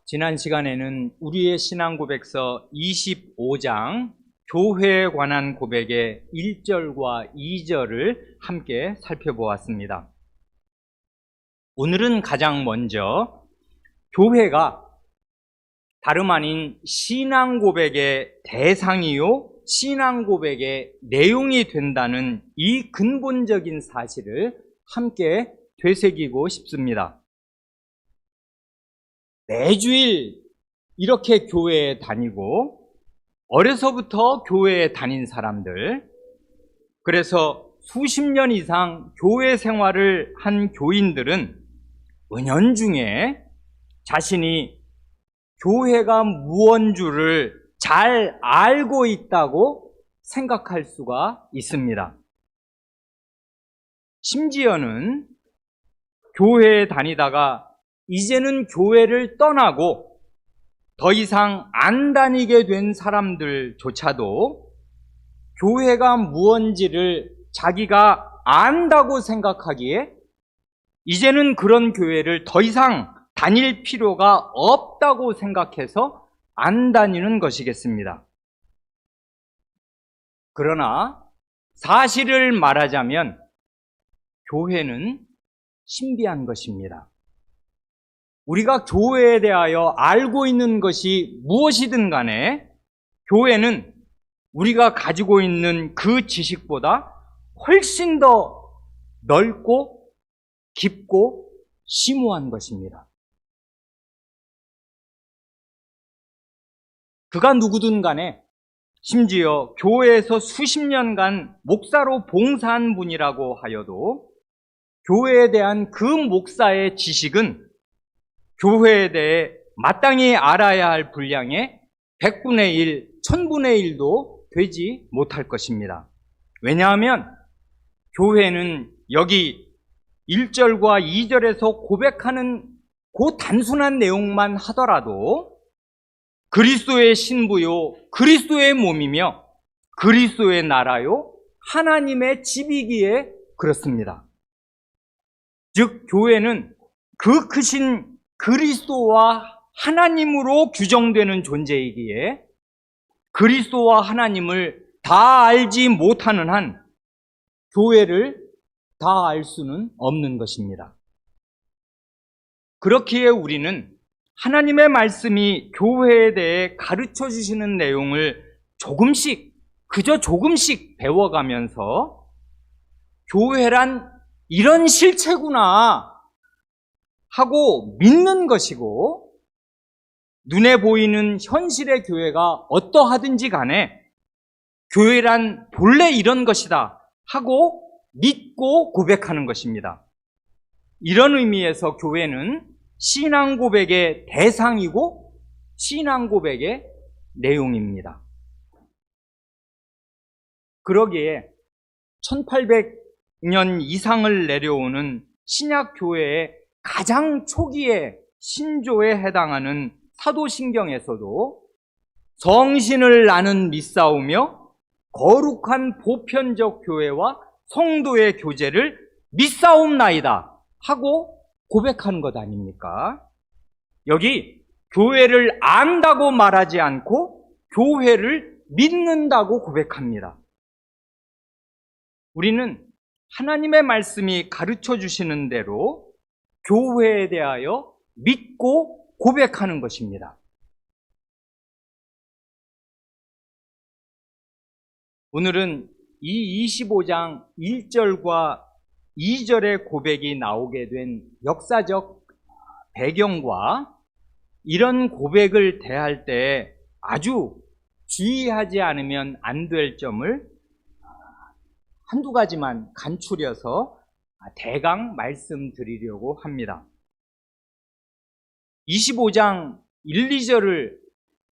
지난 시간에는 우리의 신앙 고백서 25장 교회에 관한 고백의 1절과 2절을 함께 살펴보았습니다. 오늘은 가장 먼저 교회가 다름 아닌 신앙 고백의 대상이요, 신앙 고백의 내용이 된다는 이 근본적인 사실을 함께 되새기고 싶습니다. 매주일 이렇게 교회에 다니고 어려서부터 교회에 다닌 사람들, 그래서 수십 년 이상 교회 생활을 한 교인들은 은연중에 자신이 교회가 무언줄을 잘 알고 있다고 생각할 수가 있습니다. 심지어는 교회에 다니다가 이제는 교회를 떠나고 더 이상 안 다니게 된 사람들조차도 교회가 무언지를 자기가 안다고 생각하기에 이제는 그런 교회를 더 이상 다닐 필요가 없다고 생각해서 안 다니는 것이겠습니다. 그러나 사실을 말하자면 교회는 신비한 것입니다. 우리가 교회에 대하여 알고 있는 것이 무엇이든 간에 교회는 우리가 가지고 있는 그 지식보다 훨씬 더 넓고 깊고 심오한 것입니다. 그가 누구든 간에 심지어 교회에서 수십 년간 목사로 봉사한 분이라고 하여도 교회에 대한 그 목사의 지식은 교회에 대해 마땅히 알아야 할 분량의 100분의 1, 1000분의 1도 되지 못할 것입니다. 왜냐하면 교회는 여기 1절과 2절에서 고백하는 그 단순한 내용만 하더라도 그리스도의 신부요, 그리스도의 몸이며 그리스도의 나라요, 하나님의 집이기에 그렇습니다. 즉 교회는 그 크신 그리스도와 하나님으로 규정되는 존재이기에 그리스도와 하나님을 다 알지 못하는 한 교회를 다 알 수는 없는 것입니다. 그렇기에 우리는 하나님의 말씀이 교회에 대해 가르쳐 주시는 내용을 그저 조금씩 배워가면서 교회란 이런 실체구나 하고 믿는 것이고, 눈에 보이는 현실의 교회가 어떠하든지 간에 교회란 본래 이런 것이다 하고 믿고 고백하는 것입니다. 이런 의미에서 교회는 신앙 고백의 대상이고 신앙 고백의 내용입니다. 그러기에 1800년 이상을 내려오는 신약 교회의 가장 초기의 신조에 해당하는 사도신경에서도 성신을 나는 믿사오며 거룩한 보편적 교회와 성도의 교제를 믿사옵나이다 하고 고백하는 것 아닙니까? 여기 교회를 안다고 말하지 않고 교회를 믿는다고 고백합니다. 우리는 하나님의 말씀이 가르쳐 주시는 대로 교회에 대하여 믿고 고백하는 것입니다. 오늘은 이 25장 1절과 2절의 고백이 나오게 된 역사적 배경과 이런 고백을 대할 때 아주 주의하지 않으면 안 될 점을 한두 가지만 간추려서 대강 말씀드리려고 합니다. 25장 1, 2절을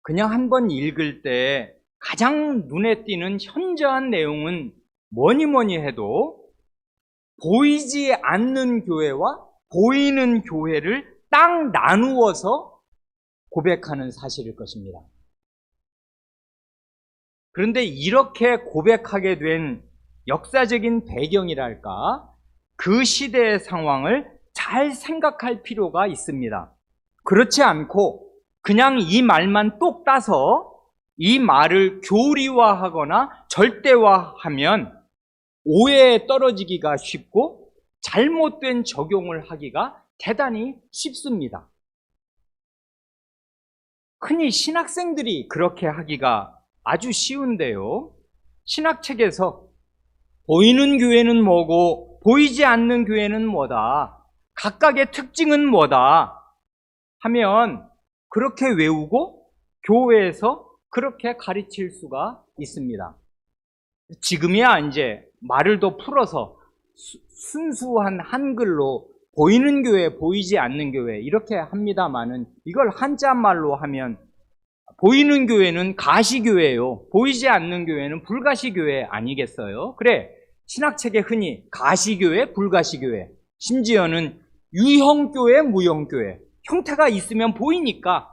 그냥 한번 읽을 때 가장 눈에 띄는 현저한 내용은 뭐니 해도 보이지 않는 교회와 보이는 교회를 딱 나누어서 고백하는 사실일 것입니다. 그런데 이렇게 고백하게 된 역사적인 배경이랄까, 그 시대의 상황을 잘 생각할 필요가 있습니다. 그렇지 않고 그냥 이 말만 똑 따서 이 말을 교리화하거나 절대화하면 오해에 떨어지기가 쉽고 잘못된 적용을 하기가 대단히 쉽습니다. 흔히 신학생들이 그렇게 하기가 아주 쉬운데요. 신학책에서 보이는 교회는 뭐고 보이지 않는 교회는 뭐다, 각각의 특징은 뭐다 하면 그렇게 외우고 교회에서 그렇게 가르칠 수가 있습니다. 지금이야 이제 말을 더 풀어서 순수한 한글로 보이는 교회, 보이지 않는 교회 이렇게 합니다만은, 이걸 한자말로 하면 보이는 교회는 가시교회요, 보이지 않는 교회는 불가시교회 아니겠어요? 그래, 신학책에 흔히 가시교회, 불가시교회, 심지어는 유형교회, 무형교회, 형태가 있으면 보이니까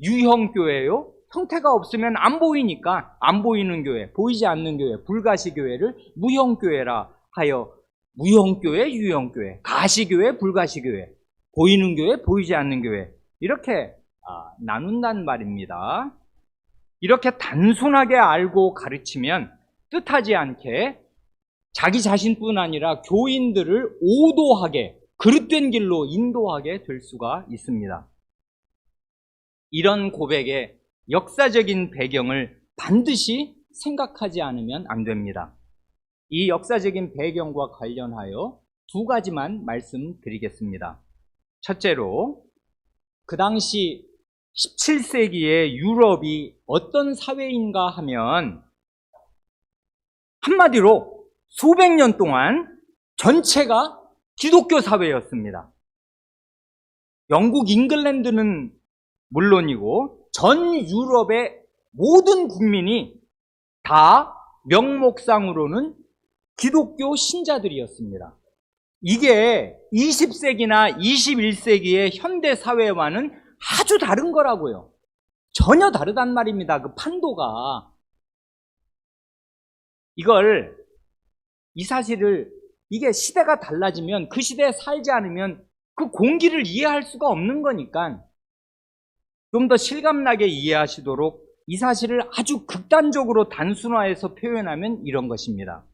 유형교회요, 형태가 없으면 안 보이니까 안 보이는 교회, 보이지 않는 교회, 불가시교회를 무형교회라 하여 무형교회, 유형교회, 가시교회, 불가시교회, 보이는 교회, 보이지 않는 교회 이렇게 나눈단 말입니다. 이렇게 단순하게 알고 가르치면 뜻하지 않게 자기 자신뿐 아니라 교인들을 오도하게, 그릇된 길로 인도하게 될 수가 있습니다. 이런 고백의 역사적인 배경을 반드시 생각하지 않으면 안 됩니다. 이 역사적인 배경과 관련하여 두 가지만 말씀드리겠습니다. 첫째로, 그 당시 17세기의 유럽이 어떤 사회인가 하면 한마디로 수백 년 동안 전체가 기독교 사회였습니다. 영국, 잉글랜드는 물론이고 전 유럽의 모든 국민이 다 명목상으로는 기독교 신자들이었습니다. 이게 20세기나 21세기의 현대 사회와는 아주 다른 거라고요. 전혀 다르단 말입니다. 그 판도가. 이 사실을, 이게 시대가 달라지면, 그 시대에 살지 않으면 그 공기를 이해할 수가 없는 거니까 좀 더 실감나게 이해하시도록 이 사실을 아주 극단적으로 단순화해서 표현하면 이런 것입니다.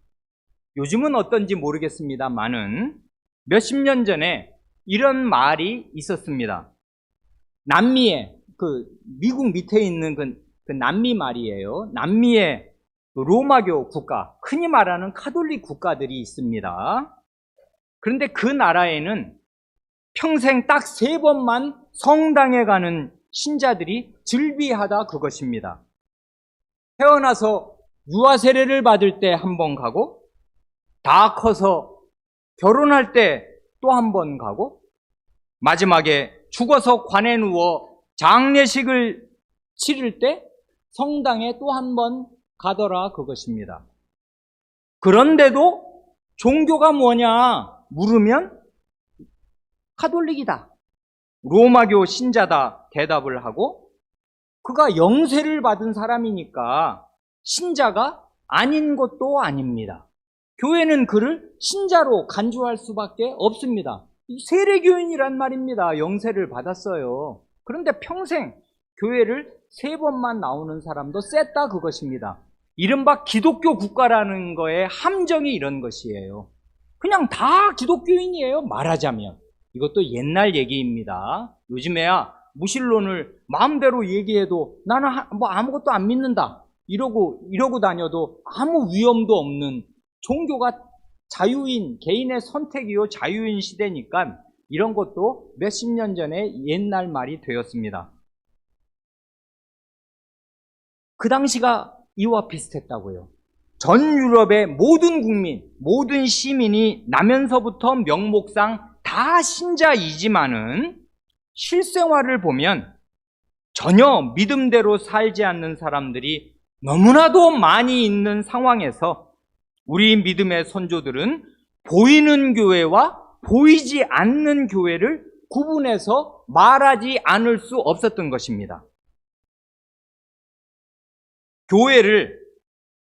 요즘은 어떤지 모르겠습니다만은 몇십 년 전에 이런 말이 있었습니다. 남미에, 미국 밑에 있는 그 남미 말이에요. 남미의 로마교 국가, 흔히 말하는 카톨릭 국가들이 있습니다. 그런데 그 나라에는 평생 딱 3번만 성당에 가는 신자들이 즐비하다 그것입니다. 태어나서 유아 세례를 받을 때 한 번 가고, 다 커서 결혼할 때 또 한 번 가고, 마지막에 죽어서 관에 누워 장례식을 치를 때 성당에 또 한 번 가더라 그것입니다. 그런데도 종교가 뭐냐 물으면 카톨릭이다, 로마교 신자다 대답을 하고, 그가 영세를 받은 사람이니까 신자가 아닌 것도 아닙니다. 교회는 그를 신자로 간주할 수밖에 없습니다. 세례교인이란 말입니다. 영세를 받았어요. 그런데 평생 교회를 3번만 나오는 사람도 셌다 그것입니다. 이른바 기독교 국가라는 거의 함정이 이런 것이에요. 그냥 다 기독교인이에요, 말하자면. 이것도 옛날 얘기입니다. 요즘에야 무신론을 마음대로 얘기해도 나는 아무것도 안 믿는다 이러고 다녀도 아무 위험도 없는, 종교가 자유인, 개인의 선택이요 자유인 시대니까 이런 것도 몇십 년 전에 옛날 말이 되었습니다. 그 당시가 이와 비슷했다고요. 전 유럽의 모든 국민, 모든 시민이 나면서부터 명목상 다 신자이지만은 실생활을 보면 전혀 믿음대로 살지 않는 사람들이 너무나도 많이 있는 상황에서 우리 믿음의 선조들은 보이는 교회와 보이지 않는 교회를 구분해서 말하지 않을 수 없었던 것입니다. 교회를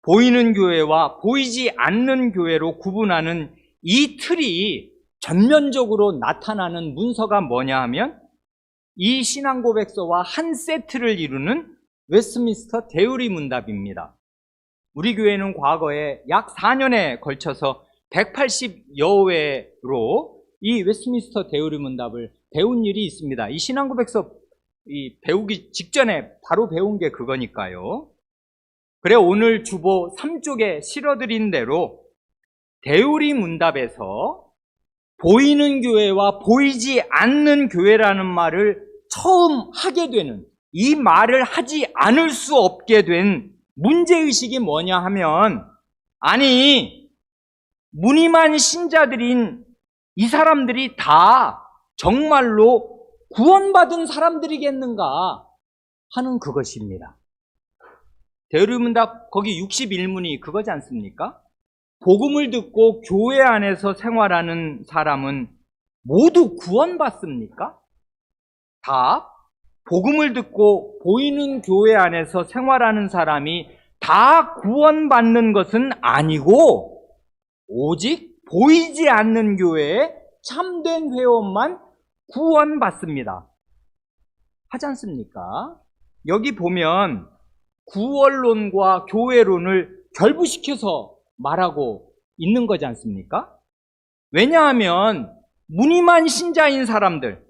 보이는 교회와 보이지 않는 교회로 구분하는 이 틀이 전면적으로 나타나는 문서가 뭐냐 하면 이 신앙고백서와 한 세트를 이루는 웨스트민스터 대우리 문답입니다. 우리 교회는 과거에 약 4년에 걸쳐서 180여 회로 이 웨스트민스터 대우리 문답을 배운 일이 있습니다. 이 신앙고백서 배우기 직전에 바로 배운 게 그거니까요. 그래 오늘 주보 3쪽에 실어드린 대로 대우리 문답에서 보이는 교회와 보이지 않는 교회라는 말을 처음 하게 되는, 이 말을 하지 않을 수 없게 된 문제의식이 뭐냐 하면, 아니 무늬만 신자들인 이 사람들이 다 정말로 구원받은 사람들이겠는가 하는 그것입니다. 대우리 문답 거기 61문이 그거지 않습니까? 복음을 듣고 교회 안에서 생활하는 사람은 모두 구원받습니까? 답, 복음을 듣고 보이는 교회 안에서 생활하는 사람이 다 구원받는 것은 아니고 오직 보이지 않는 교회에 참된 회원만 구원받습니다. 하지 않습니까? 여기 보면 구원론과 교회론을 결부시켜서 말하고 있는 거지 않습니까? 왜냐하면 무늬만 신자인 사람들,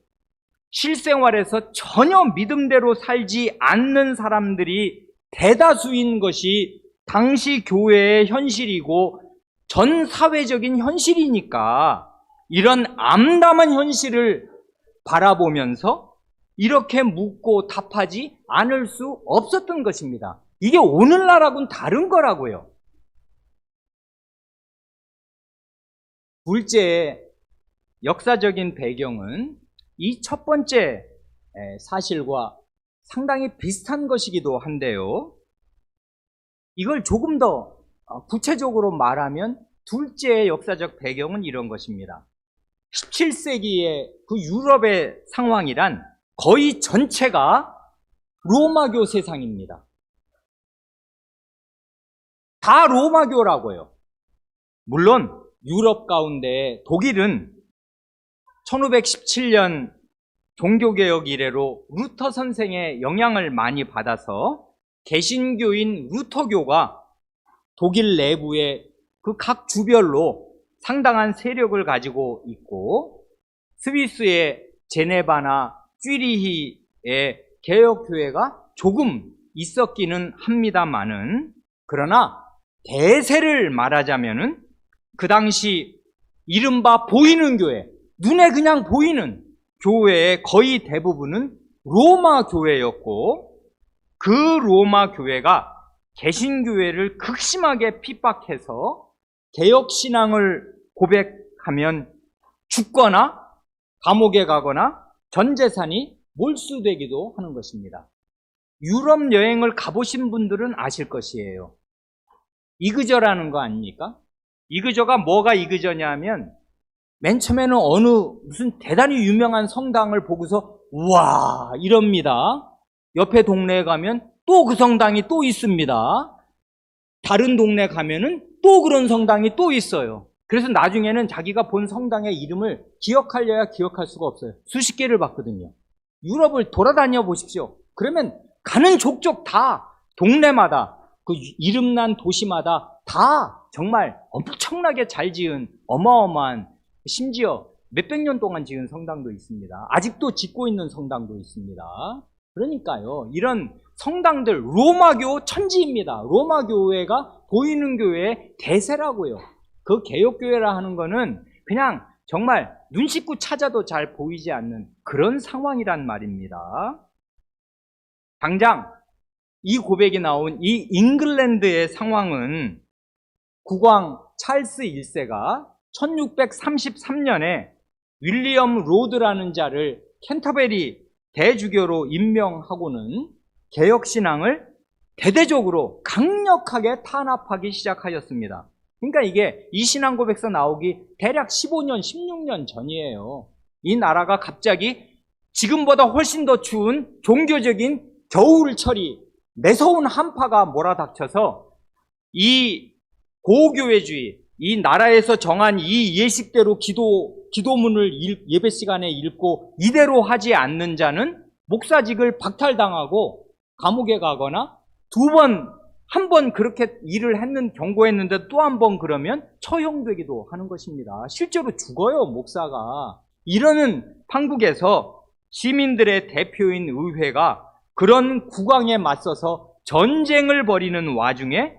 실생활에서 전혀 믿음대로 살지 않는 사람들이 대다수인 것이 당시 교회의 현실이고 전 사회적인 현실이니까 이런 암담한 현실을 바라보면서 이렇게 묻고 답하지 않을 수 없었던 것입니다. 이게 오늘날하고는 다른 거라고요. 둘째, 역사적인 배경은 이 첫 번째 사실과 상당히 비슷한 것이기도 한데요. 이걸 조금 더 구체적으로 말하면 둘째 역사적 배경은 이런 것입니다. 17세기의 그 유럽의 상황이란 거의 전체가 로마교 세상입니다. 다 로마교라고요. 물론 유럽 가운데 독일은 1517년 종교개혁 이래로 루터 선생의 영향을 많이 받아서 개신교인 루터교가 독일 내부의 그 각 주별로 상당한 세력을 가지고 있고, 스위스의 제네바나 쥐리히의 개혁교회가 조금 있었기는 합니다마는, 그러나 대세를 말하자면은 그 당시 이른바 보이는 교회, 눈에 그냥 보이는 교회의 거의 대부분은 로마 교회였고, 그 로마 교회가 개신교회를 극심하게 핍박해서 개혁신앙을 고백하면 죽거나 감옥에 가거나 전 재산이 몰수되기도 하는 것입니다. 유럽 여행을 가보신 분들은 아실 것이에요. 이그저라는 거 아닙니까? 이그저가 뭐가 이그저냐면 맨 처음에는 어느 무슨 대단히 유명한 성당을 보고서 우와 이럽니다. 옆에 동네에 가면 또 그 성당이 또 있습니다. 다른 동네 가면은 또 그런 성당이 또 있어요. 그래서 나중에는 자기가 본 성당의 이름을 기억하려야 기억할 수가 없어요. 수십 개를 봤거든요. 유럽을 돌아다녀 보십시오. 그러면 가는 족족 다 동네마다 그 이름난 도시마다 다 정말 엄청나게 잘 지은 어마어마한, 심지어 몇백 년 동안 지은 성당도 있습니다. 아직도 짓고 있는 성당도 있습니다. 그러니까요, 이런 성당들, 로마교 천지입니다. 로마교회가 보이는 교회의 대세라고요. 그 개혁교회라 하는 거는 그냥 정말 눈 씻고 찾아도 잘 보이지 않는 그런 상황이란 말입니다. 당장 이 고백이 나온 이 잉글랜드의 상황은 국왕 찰스 1세가 1633년에 윌리엄 로드라는 자를 캔터베리 대주교로 임명하고는 개혁신앙을 대대적으로 강력하게 탄압하기 시작하였습니다. 그러니까 이게 이 신앙고백서 나오기 대략 15년, 16년 전이에요. 이 나라가 갑자기 지금보다 훨씬 더 추운 종교적인 겨울철이 매서운 한파가 몰아닥쳐서 이 고교회주의, 이 나라에서 정한 이 예식대로 기도문을 예배 시간에 읽고 이대로 하지 않는 자는 목사직을 박탈당하고 감옥에 가거나 한 번 그렇게 일을 경고했는데 또 한 번 그러면 처형되기도 하는 것입니다. 실제로 죽어요, 목사가. 이러는 판국에서 시민들의 대표인 의회가 그런 국왕에 맞서서 전쟁을 벌이는 와중에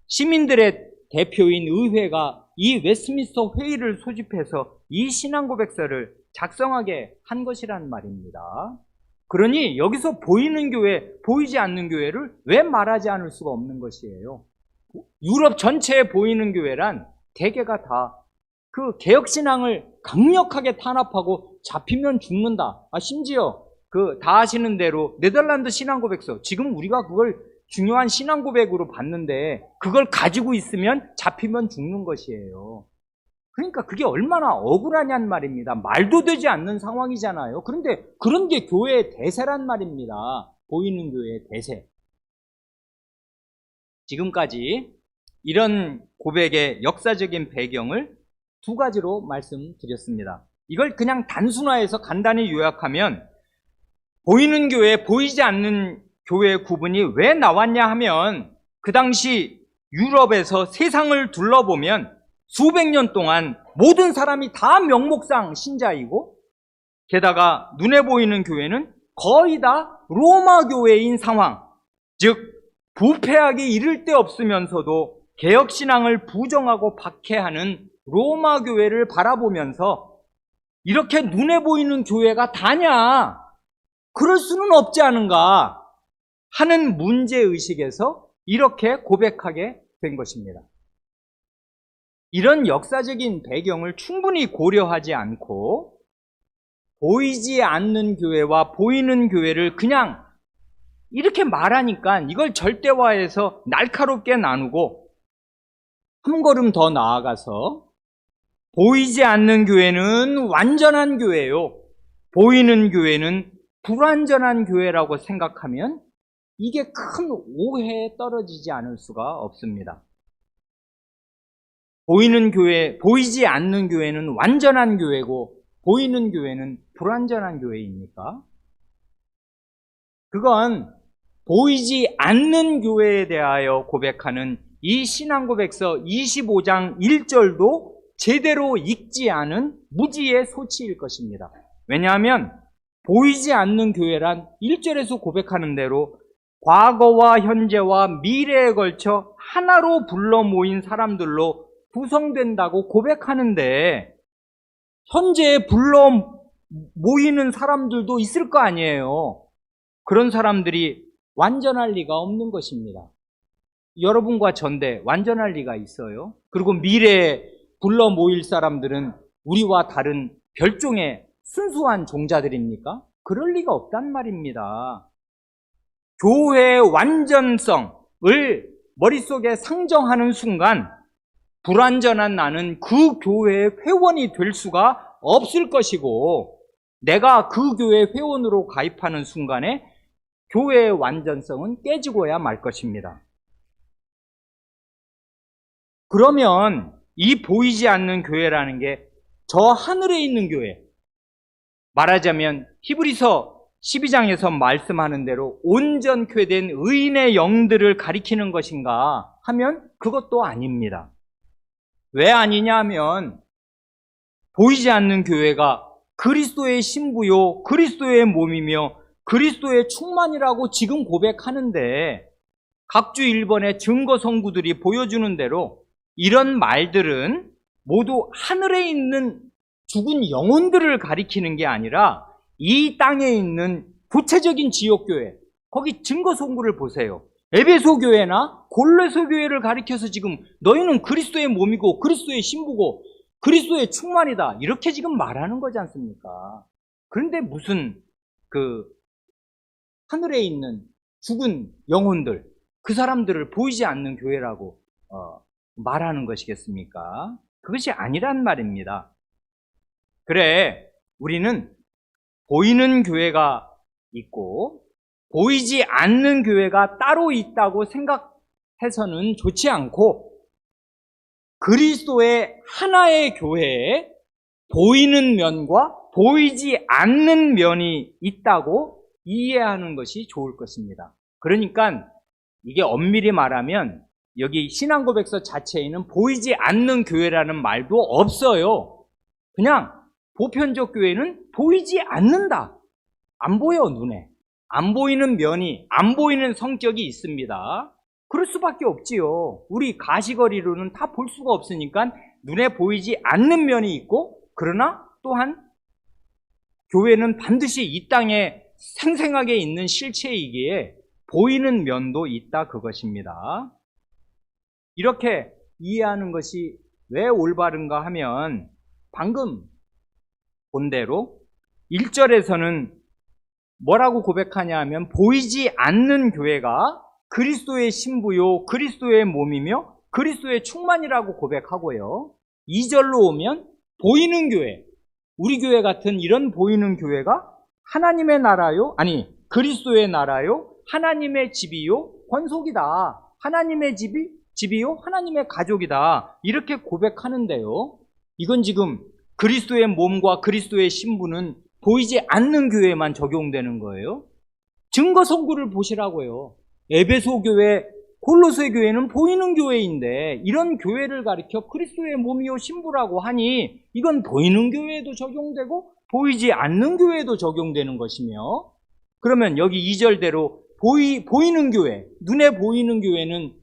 시민들의 대표인 의회가 이 웨스트민스터 회의를 소집해서 이 신앙고백서를 작성하게 한 것이란 말입니다. 그러니 여기서 보이는 교회, 보이지 않는 교회를 왜 말하지 않을 수가 없는 것이에요. 유럽 전체에 보이는 교회란 대개가 다 그 개혁신앙을 강력하게 탄압하고 잡히면 죽는다. 심지어 다 아시는 대로 네덜란드 신앙고백서, 지금 우리가 그걸 중요한 신앙고백으로 봤는데 그걸 가지고 있으면 잡히면 죽는 것이에요. 그러니까 그게 얼마나 억울하냔 말입니다. 말도 되지 않는 상황이잖아요. 그런데 그런 게 교회의 대세란 말입니다. 보이는 교회의 대세. 지금까지 이런 고백의 역사적인 배경을 두 가지로 말씀드렸습니다. 이걸 그냥 단순화해서 간단히 요약하면 보이는 교회, 보이지 않는 교회의 구분이 왜 나왔냐 하면 그 당시 유럽에서 세상을 둘러보면 수백 년 동안 모든 사람이 다 명목상 신자이고 게다가 눈에 보이는 교회는 거의 다 로마 교회인 상황, 즉 부패하기 이를 데 없으면서도 개혁신앙을 부정하고 박해하는 로마 교회를 바라보면서 이렇게 눈에 보이는 교회가 다냐? 그럴 수는 없지 않은가 하는 문제의식에서 이렇게 고백하게 된 것입니다. 이런 역사적인 배경을 충분히 고려하지 않고 보이지 않는 교회와 보이는 교회를 그냥 이렇게 말하니까 이걸 절대화해서 날카롭게 나누고 한 걸음 더 나아가서 보이지 않는 교회는 완전한 교회요, 보이는 교회는 불완전한 교회라고 생각하면 이게 큰 오해에 떨어지지 않을 수가 없습니다. 보이지 않는 교회는 완전한 교회고 보이는 교회는 불완전한 교회입니까? 그건 보이지 않는 교회에 대하여 고백하는 이 신앙고백서 25장 1절도 제대로 읽지 않은 무지의 소치일 것입니다. 왜냐하면 보이지 않는 교회란 1절에서 고백하는 대로 과거와 현재와 미래에 걸쳐 하나로 불러 모인 사람들로 구성된다고 고백하는데 현재에 불러 모이는 사람들도 있을 거 아니에요. 그런 사람들이 완전할 리가 없는 것입니다. 여러분과 전대 완전할 리가 있어요? 그리고 미래에 불러 모일 사람들은 우리와 다른 별종의 순수한 종자들입니까? 그럴 리가 없단 말입니다. 교회의 완전성을 머릿속에 상정하는 순간 불완전한 나는 그 교회의 회원이 될 수가 없을 것이고 내가 그 교회 회원으로 가입하는 순간에 교회의 완전성은 깨지고야 말 것입니다. 그러면 이 보이지 않는 교회라는 게 저 하늘에 있는 교회, 말하자면 히브리서 12장에서 말씀하는 대로 온전케된 의인의 영들을 가리키는 것인가 하면 그것도 아닙니다. 왜 아니냐 하면 보이지 않는 교회가 그리스도의 신부요 그리스도의 몸이며 그리스도의 충만이라고 지금 고백하는데 각주 1번의 증거 성구들이 보여주는 대로 이런 말들은 모두 하늘에 있는 죽은 영혼들을 가리키는 게 아니라 이 땅에 있는 구체적인 지역교회, 거기 증거 성구를 보세요. 에베소 교회나 골로새 교회를 가리켜서 지금 너희는 그리스도의 몸이고 그리스도의 신부고 그리스도의 충만이다 이렇게 지금 말하는 거지 않습니까? 그런데 무슨 하늘에 있는 죽은 영혼들, 그 사람들을 보이지 않는 교회라고 말하는 것이겠습니까? 그것이 아니란 말입니다. 그래, 우리는 보이는 교회가 있고 보이지 않는 교회가 따로 있다고 생각해서는 좋지 않고 그리스도의 하나의 교회에 보이는 면과 보이지 않는 면이 있다고 이해하는 것이 좋을 것입니다. 그러니까 이게 엄밀히 말하면 여기 신앙고백서 자체에는 보이지 않는 교회라는 말도 없어요. 그냥 보편적 교회는 보이지 않는다. 안 보여, 눈에. 안 보이는 면이, 안 보이는 성격이 있습니다. 그럴 수밖에 없지요. 우리 가시거리로는 다 볼 수가 없으니까 눈에 보이지 않는 면이 있고, 그러나 또한 교회는 반드시 이 땅에 생생하게 있는 실체이기에 보이는 면도 있다, 그것입니다. 이렇게 이해하는 것이 왜 올바른가 하면 방금 본 대로 1절에서는 뭐라고 고백하냐 하면 보이지 않는 교회가 그리스도의 신부요 그리스도의 몸이며 그리스도의 충만이라고 고백하고요. 2절로 오면 보이는 교회, 우리 교회 같은 이런 보이는 교회가 하나님의 나라요, 아니 그리스도의 나라요, 하나님의 집이요 권속이다. 하나님의 집이요 하나님의 가족이다. 이렇게 고백하는데요. 이건 지금 그리스도의 몸과 그리스도의 신부는 보이지 않는 교회에만 적용되는 거예요. 증거 선구를 보시라고요. 에베소 교회, 골로새 교회는 보이는 교회인데 이런 교회를 가리켜 그리스도의 몸이요 신부라고 하니 이건 보이는 교회에도 적용되고 보이지 않는 교회에도 적용되는 것이며, 그러면 여기 2절대로 보이는 교회, 눈에 보이는 교회는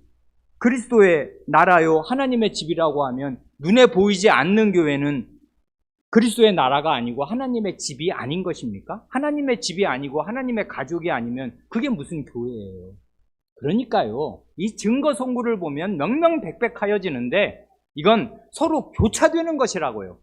그리스도의 나라요 하나님의 집이라고 하면 눈에 보이지 않는 교회는 그리스도의 나라가 아니고 하나님의 집이 아닌 것입니까? 하나님의 집이 아니고 하나님의 가족이 아니면 그게 무슨 교회예요? 그러니까요, 이 증거 선구를 보면 명명백백하여지는데 이건 서로 교차되는 것이라고요.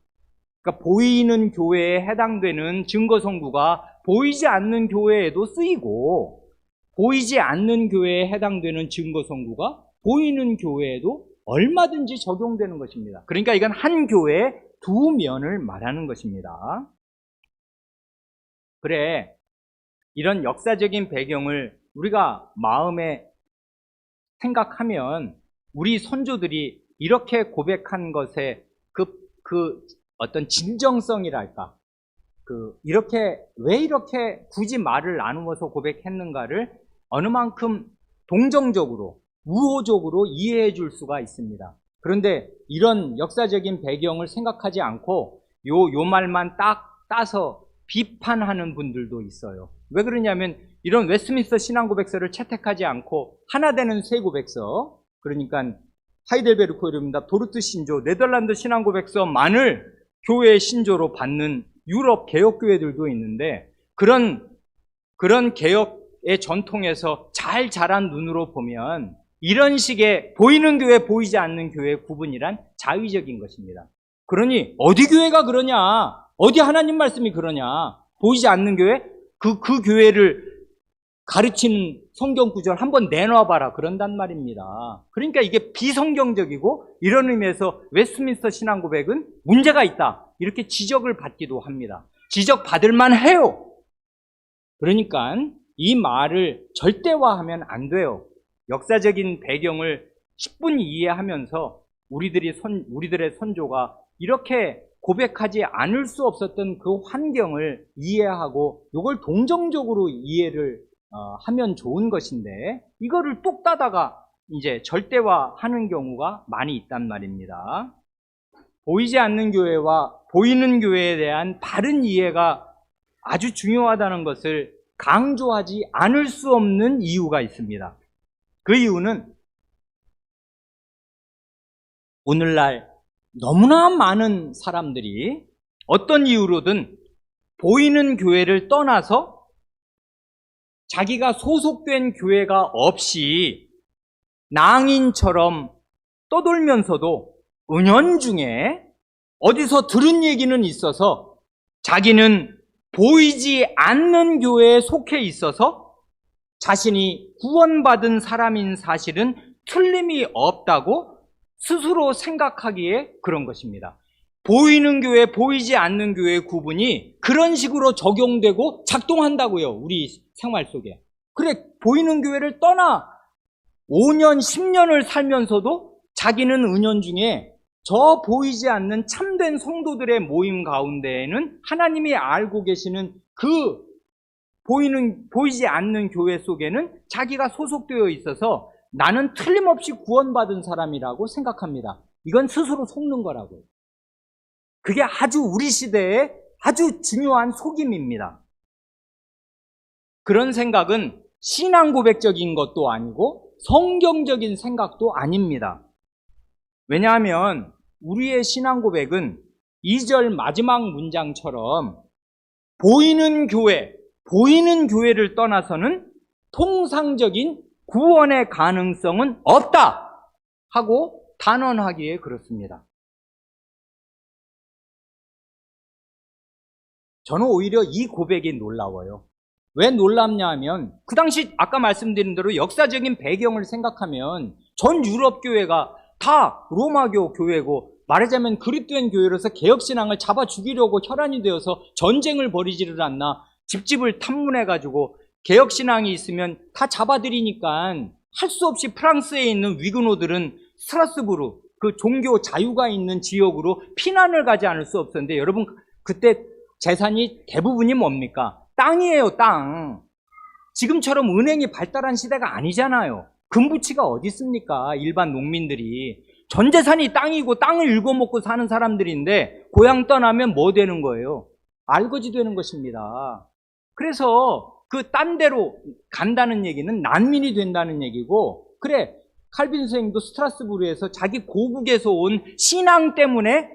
그러니까 보이는 교회에 해당되는 증거 선구가 보이지 않는 교회에도 쓰이고 보이지 않는 교회에 해당되는 증거 선구가 보이는 교회에도 얼마든지 적용되는 것입니다. 그러니까 이건 한 교회의 두 면을 말하는 것입니다. 그래, 이런 역사적인 배경을 우리가 마음에 생각하면 우리 선조들이 이렇게 고백한 것에 그 어떤 진정성이랄까, 왜 이렇게 굳이 말을 나누어서 고백했는가를 어느 만큼 동정적으로, 우호적으로 이해해 줄 수가 있습니다. 그런데 이런 역사적인 배경을 생각하지 않고 요 말만 딱 따서 비판하는 분들도 있어요. 왜 그러냐면 이런 웨스트민스터 신앙고백서를 채택하지 않고 하나 되는 새 고백서, 그러니까 하이델베르크 교회입니다. 도르트 신조, 네덜란드 신앙고백서만을 교회의 신조로 받는 유럽 개혁교회들도 있는데 그런 개혁의 전통에서 잘 자란 눈으로 보면 이런 식의 보이는 교회, 보이지 않는 교회의 구분이란 자의적인 것입니다. 그러니 어디 교회가 그러냐? 어디 하나님 말씀이 그러냐? 보이지 않는 교회? 그 교회를 가르치는 성경 구절 한번 내놔봐라, 그런단 말입니다. 그러니까 이게 비성경적이고 이런 의미에서 웨스트민스터 신앙고백은 문제가 있다, 이렇게 지적을 받기도 합니다. 지적받을 만해요. 그러니까 이 말을 절대화하면 안 돼요. 역사적인 배경을 10분 이해하면서 우리들의 선조가 이렇게 고백하지 않을 수 없었던 그 환경을 이해하고 이걸 동정적으로 이해를 하면 좋은 것인데 이거를 뚝 따다가 이제 절대화하는 경우가 많이 있단 말입니다. 보이지 않는 교회와 보이는 교회에 대한 바른 이해가 아주 중요하다는 것을 강조하지 않을 수 없는 이유가 있습니다. 그 이유는 오늘날 너무나 많은 사람들이 어떤 이유로든 보이는 교회를 떠나서 자기가 소속된 교회가 없이 낭인처럼 떠돌면서도 은연중에 어디서 들은 얘기는 있어서 자기는 보이지 않는 교회에 속해 있어서 자신이 구원받은 사람인 사실은 틀림이 없다고 스스로 생각하기에 그런 것입니다. 보이는 교회, 보이지 않는 교회의 구분이 그런 식으로 적용되고 작동한다고요, 우리 생활 속에. 그래, 보이는 교회를 떠나 5년, 10년을 살면서도 자기는 은연중에 저 보이지 않는 참된 성도들의 모임 가운데에는 하나님이 알고 계시는 그 보이지 않는 교회 속에는 자기가 소속되어 있어서 나는 틀림없이 구원받은 사람이라고 생각합니다. 이건 스스로 속는 거라고요. 그게 아주 우리 시대에 아주 중요한 속임입니다. 그런 생각은 신앙 고백적인 것도 아니고 성경적인 생각도 아닙니다. 왜냐하면 우리의 신앙 고백은 2절 마지막 문장처럼 보이는 교회를 떠나서는 통상적인 구원의 가능성은 없다 하고 단언하기에 그렇습니다. 저는 오히려 이 고백이 놀라워요. 왜 놀랍냐 하면 그 당시 아까 말씀드린 대로 역사적인 배경을 생각하면 전 유럽 교회가 다 로마교 교회고 말하자면 그리스도인 교회로서 개혁신앙을 잡아 죽이려고 혈안이 되어서 전쟁을 벌이지를 않나 집집을 탐문해가지고 개혁신앙이 있으면 다 잡아들이니까 할 수 없이 프랑스에 있는 위그노들은 스트라스부르 그 종교 자유가 있는 지역으로 피난을 가지 않을 수 없었는데 여러분 그때 재산이 대부분이 뭡니까? 땅이에요, 땅. 지금처럼 은행이 발달한 시대가 아니잖아요. 금부치가 어디 있습니까? 일반 농민들이. 전 재산이 땅이고 땅을 일궈먹고 사는 사람들인데 고향 떠나면 뭐 되는 거예요? 알거지 되는 것입니다. 그래서 그 딴 데로 간다는 얘기는 난민이 된다는 얘기고 그래 칼빈 선생님도 스트라스부르에서 자기 고국에서 온 신앙 때문에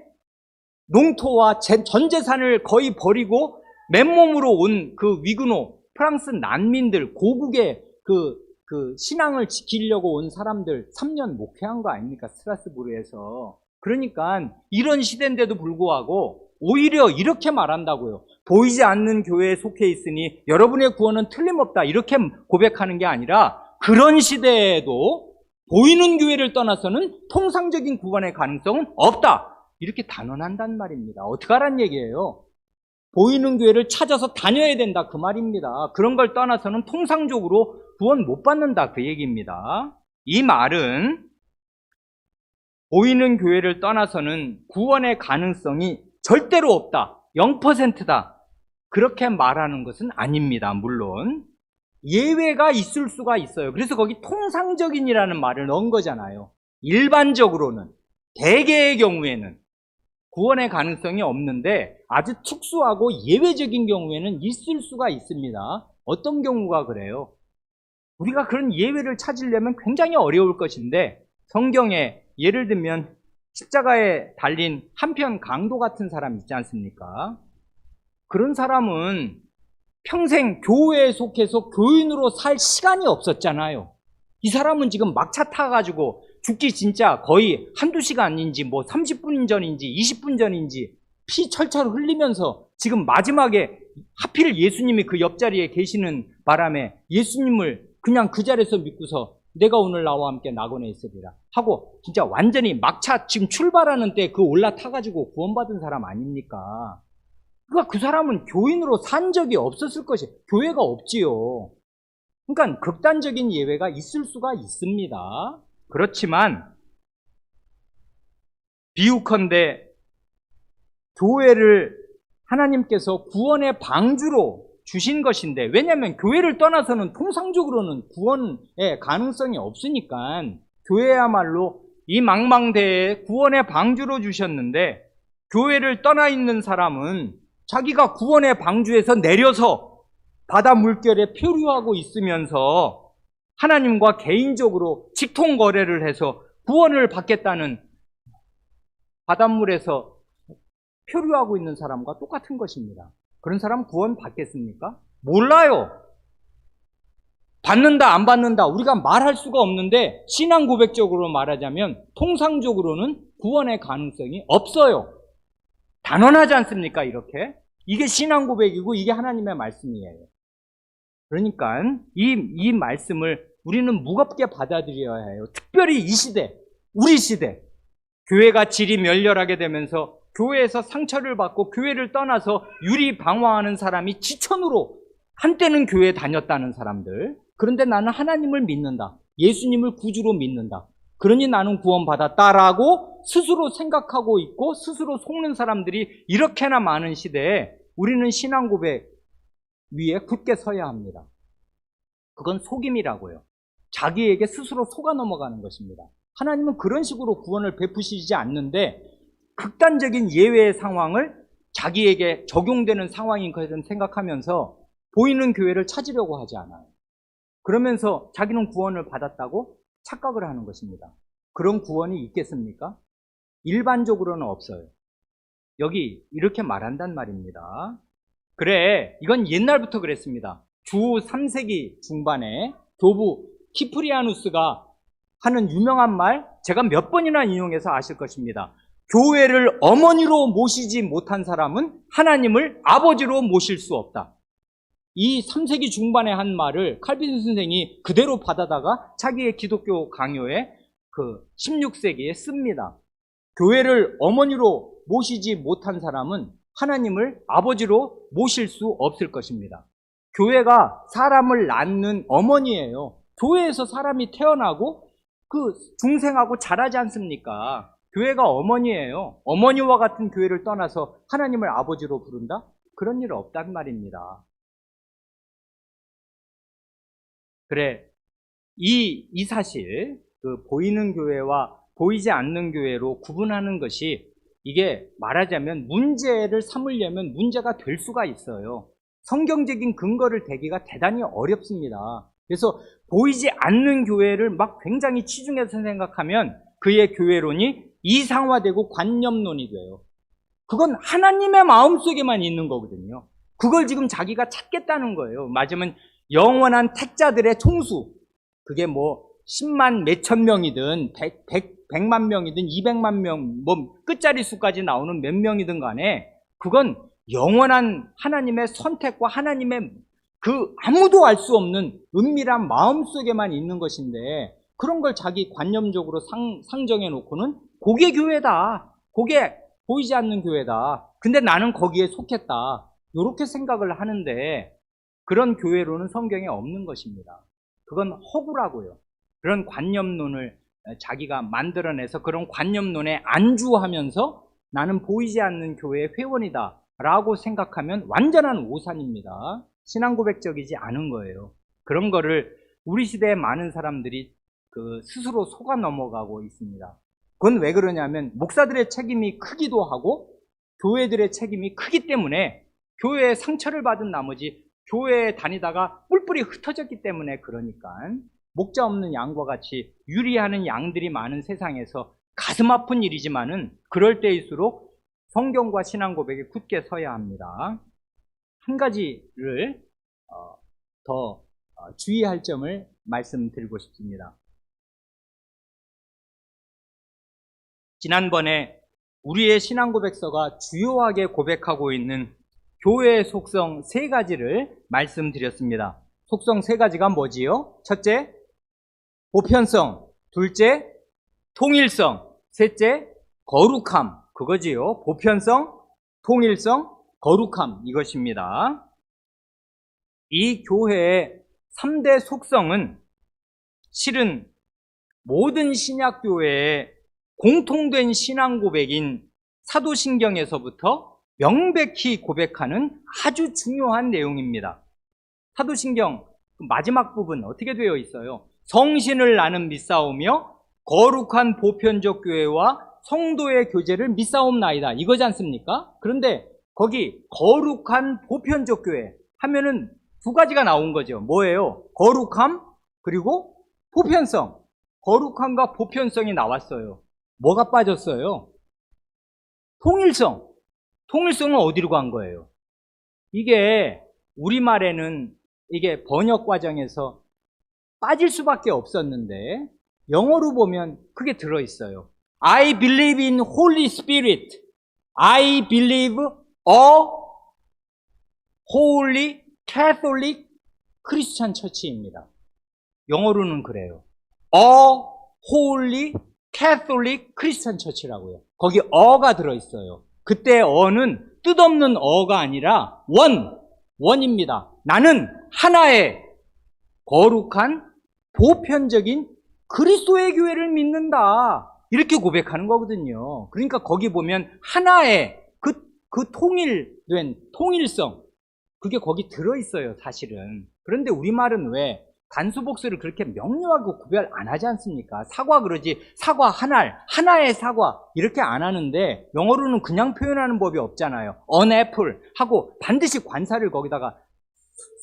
농토와 전 재산을 거의 버리고 맨몸으로 온 그 위그노 프랑스 난민들 고국의 그 신앙을 지키려고 온 사람들 3년 목회한 거 아닙니까? 스트라스부르에서. 그러니까 이런 시대인데도 불구하고 오히려 이렇게 말한다고요. 보이지 않는 교회에 속해 있으니 여러분의 구원은 틀림없다. 이렇게 고백하는 게 아니라 그런 시대에도 보이는 교회를 떠나서는 통상적인 구원의 가능성은 없다. 이렇게 단언한단 말입니다. 어떻게 하란 얘기예요? 보이는 교회를 찾아서 다녀야 된다 그 말입니다. 그런 걸 떠나서는 통상적으로 구원 못 받는다 그 얘기입니다. 이 말은 보이는 교회를 떠나서는 구원의 가능성이 절대로 없다. 0%다. 그렇게 말하는 것은 아닙니다. 물론 예외가 있을 수가 있어요. 그래서 거기 통상적인이라는 말을 넣은 거잖아요. 일반적으로는 대개의 경우에는 구원의 가능성이 없는데 아주 특수하고 예외적인 경우에는 있을 수가 있습니다. 어떤 경우가 그래요? 우리가 그런 예외를 찾으려면 굉장히 어려울 것인데 성경에 예를 들면 십자가에 달린 한편 강도 같은 사람 있지 않습니까? 그런 사람은 평생 교회에 속해서 교인으로 살 시간이 없었잖아요. 이 사람은 지금 막차 타가지고 죽기 진짜 거의 한두 시간인지 뭐 30분 전인지 20분 전인지 피 철철 흘리면서 지금 마지막에 하필 예수님이 그 옆자리에 계시는 바람에 예수님을 그냥 그 자리에서 믿고서 내가 오늘 나와 함께 낙원에 있으리라 하고 진짜 완전히 막차 지금 출발하는 때 그 올라타가지고 구원받은 사람 아닙니까? 그러니까 그 사람은 교인으로 산 적이 없었을 것이 교회가 없지요. 그러니까 극단적인 예외가 있을 수가 있습니다. 그렇지만 비유컨대 교회를 하나님께서 구원의 방주로 주신 것인데 왜냐하면 교회를 떠나서는 통상적으로는 구원의 가능성이 없으니까 교회야말로 이 망망대해에 구원의 방주로 주셨는데 교회를 떠나 있는 사람은 자기가 구원의 방주에서 내려서 바다 물결에 표류하고 있으면서 하나님과 개인적으로 직통거래를 해서 구원을 받겠다는 바닷물에서 표류하고 있는 사람과 똑같은 것입니다. 그런 사람 구원 받겠습니까? 몰라요. 받는다 안 받는다 우리가 말할 수가 없는데 신앙 고백적으로 말하자면 통상적으로는 구원의 가능성이 없어요. 단언하지 않습니까? 이렇게 이게 신앙 고백이고 이게 하나님의 말씀이에요. 그러니까 이 말씀을 우리는 무겁게 받아들여야 해요. 특별히 이 시대, 우리 시대 교회가 질이 멸렬하게 되면서 교회에서 상처를 받고 교회를 떠나서 유리방황하는 사람이 지천으로 한때는 교회에 다녔다는 사람들. 그런데 나는 하나님을 믿는다. 예수님을 구주로 믿는다. 그러니 나는 구원받았다라고 스스로 생각하고 있고 스스로 속는 사람들이 이렇게나 많은 시대에 우리는 신앙 고백 위에 굳게 서야 합니다. 그건 속임이라고요. 자기에게 스스로 속아 넘어가는 것입니다. 하나님은 그런 식으로 구원을 베푸시지 않는데 극단적인 예외의 상황을 자기에게 적용되는 상황인 것을 생각하면서 보이는 교회를 찾으려고 하지 않아요. 그러면서 자기는 구원을 받았다고 착각을 하는 것입니다. 그런 구원이 있겠습니까? 일반적으로는 없어요. 여기 이렇게 말한단 말입니다. 그래, 이건 옛날부터 그랬습니다. 주 3세기 중반에 교부 키프리아누스가 하는 유명한 말, 제가 몇 번이나 인용해서 아실 것입니다. 교회를 어머니로 모시지 못한 사람은 하나님을 아버지로 모실 수 없다. 이 3세기 중반에 한 말을 칼빈 선생이 그대로 받아다가 자기의 기독교 강요에 16세기에 씁니다. 교회를 어머니로 모시지 못한 사람은 하나님을 아버지로 모실 수 없을 것입니다. 교회가 사람을 낳는 어머니예요. 교회에서 사람이 태어나고 중생하고 자라지 않습니까? 교회가 어머니예요. 어머니와 같은 교회를 떠나서 하나님을 아버지로 부른다? 그런 일 없단 말입니다. 그래, 이 사실, 보이는 교회와 보이지 않는 교회로 구분하는 것이 이게 말하자면 문제를 삼으려면 문제가 될 수가 있어요. 성경적인 근거를 대기가 대단히 어렵습니다. 그래서 보이지 않는 교회를 막 굉장히 치중해서 생각하면 그의 교회론이 이상화되고 관념론이 돼요. 그건 하나님의 마음속에만 있는 거거든요. 그걸 지금 자기가 찾겠다는 거예요. 맞으면 영원한 택자들의 총수, 그게 뭐 10만 몇천 명이든 100만 명이든 200만 명, 뭐 끝자리 수까지 나오는 몇 명이든 간에 그건 영원한 하나님의 선택과 하나님의 아무도 알 수 없는 은밀한 마음속에만 있는 것인데 그런 걸 자기 관념적으로 상정해 놓고는 그게 교회다. 그게 보이지 않는 교회다. 근데 나는 거기에 속했다. 이렇게 생각을 하는데 그런 교회로는 성경에 없는 것입니다. 그건 허구라고요. 그런 관념론을 자기가 만들어내서 그런 관념론에 안주하면서 나는 보이지 않는 교회의 회원이다 라고 생각하면 완전한 오산입니다. 신앙고백적이지 않은 거예요. 그런 거를 우리 시대의 많은 사람들이 스스로 속아 넘어가고 있습니다. 그건 왜 그러냐면 목사들의 책임이 크기도 하고 교회들의 책임이 크기 때문에 교회에 상처를 받은 나머지 교회에 다니다가 뿔뿔이 흩어졌기 때문에 그러니까 목자 없는 양과 같이 유리하는 양들이 많은 세상에서 가슴 아픈 일이지만은 그럴 때일수록 성경과 신앙 고백에 굳게 서야 합니다. 한 가지를 더 주의할 점을 말씀드리고 싶습니다. 지난번에 우리의 신앙 고백서가 주요하게 고백하고 있는 교회의 속성 3가지를 말씀드렸습니다. 속성 3가지가 뭐지요? 첫째, 보편성. 둘째, 통일성. 셋째, 거룩함. 그거지요. 보편성, 통일성, 거룩함. 이것입니다. 이 교회의 3대 속성은 실은 모든 신약교회의 공통된 신앙 고백인 사도신경에서부터 명백히 고백하는 아주 중요한 내용입니다. 사도신경 마지막 부분 어떻게 되어 있어요? 성신을 나는 믿사오며 거룩한 보편적 교회와 성도의 교제를 믿사옵나이다. 이거지 않습니까? 그런데 거기 거룩한 보편적 교회 하면은 2가지가 나온 거죠. 뭐예요? 거룩함 그리고 보편성. 거룩함과 보편성이 나왔어요. 뭐가 빠졌어요? 통일성. 통일성은 어디로 간 거예요? 이게 우리말에는 이게 번역 과정에서 빠질 수밖에 없었는데 영어로 보면 그게 들어있어요. I believe in Holy Spirit. I believe a Holy Catholic Christian Church입니다. 영어로는 그래요. A Holy Catholic Christian Church라고요. 거기 어가 들어있어요. 그때 어는 뜻없는 어가 아니라 원입니다. 나는 하나의 거룩한 보편적인 그리스도의 교회를 믿는다. 이렇게 고백하는 거거든요. 그러니까 거기 보면 하나의 그 통일성, 그게 거기 들어있어요, 사실은. 그런데 우리말은 왜 단수복수를 그렇게 명료하고 구별 안 하지 않습니까? 사과 그러지, 사과 하나의 사과 이렇게 안 하는데 영어로는 그냥 표현하는 법이 없잖아요. An apple 하고 반드시 관사를 거기다가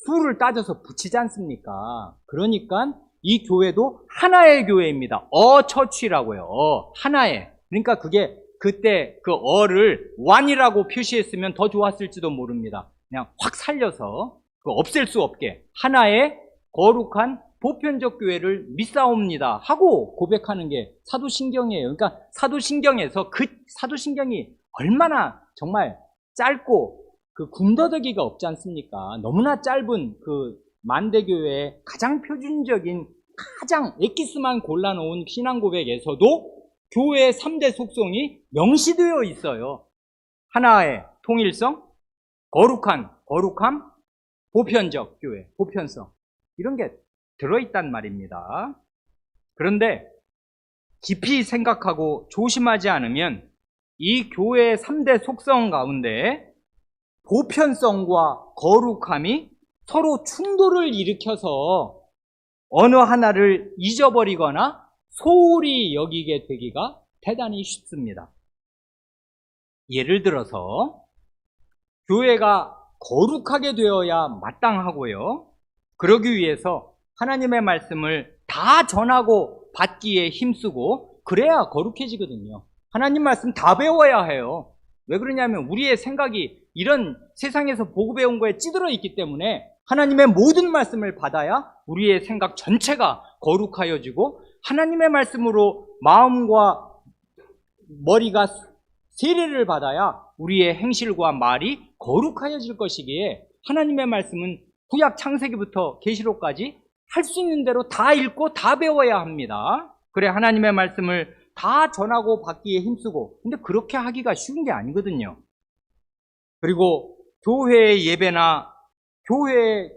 수를 따져서 붙이지 않습니까? 그러니까 이 교회도 하나의 교회입니다. 처치라고요. 하나의. 그러니까 그게 그때 그 어를 one이라고 표시했으면 더 좋았을지도 모릅니다. 그냥 확 살려서 없앨 수 없게 하나의 거룩한 보편적 교회를 믿사옵니다 하고 고백하는 게 사도신경이에요. 그러니까 사도신경에서 그 사도신경이 얼마나 정말 짧고 그 군더더기가 없지 않습니까? 너무나 짧은 그 만대교회의 가장 표준적인 가장 엑기스만 골라놓은 신앙 고백에서도 교회의 3대 속성이 명시되어 있어요. 하나의 통일성, 거룩함, 보편적 교회, 보편성. 이런 게 들어있단 말입니다. 그런데 깊이 생각하고 조심하지 않으면 이 교회의 3대 속성 가운데 보편성과 거룩함이 서로 충돌을 일으켜서 어느 하나를 잊어버리거나 소홀히 여기게 되기가 대단히 쉽습니다. 예를 들어서 교회가 거룩하게 되어야 마땅하고요. 그러기 위해서 하나님의 말씀을 다 전하고 받기에 힘쓰고 그래야 거룩해지거든요. 하나님 말씀 다 배워야 해요. 왜 그러냐면 우리의 생각이 이런 세상에서 보고 배운 거에 찌들어 있기 때문에 하나님의 모든 말씀을 받아야 우리의 생각 전체가 거룩하여지고 하나님의 말씀으로 마음과 머리가 세례를 받아야 우리의 행실과 말이 거룩하여질 것이기에 하나님의 말씀은 구약 창세기부터 계시록까지 할 수 있는 대로 다 읽고 다 배워야 합니다. 그래 하나님의 말씀을 다 전하고 받기에 힘쓰고 근데 그렇게 하기가 쉬운 게 아니거든요. 그리고 교회의 예배나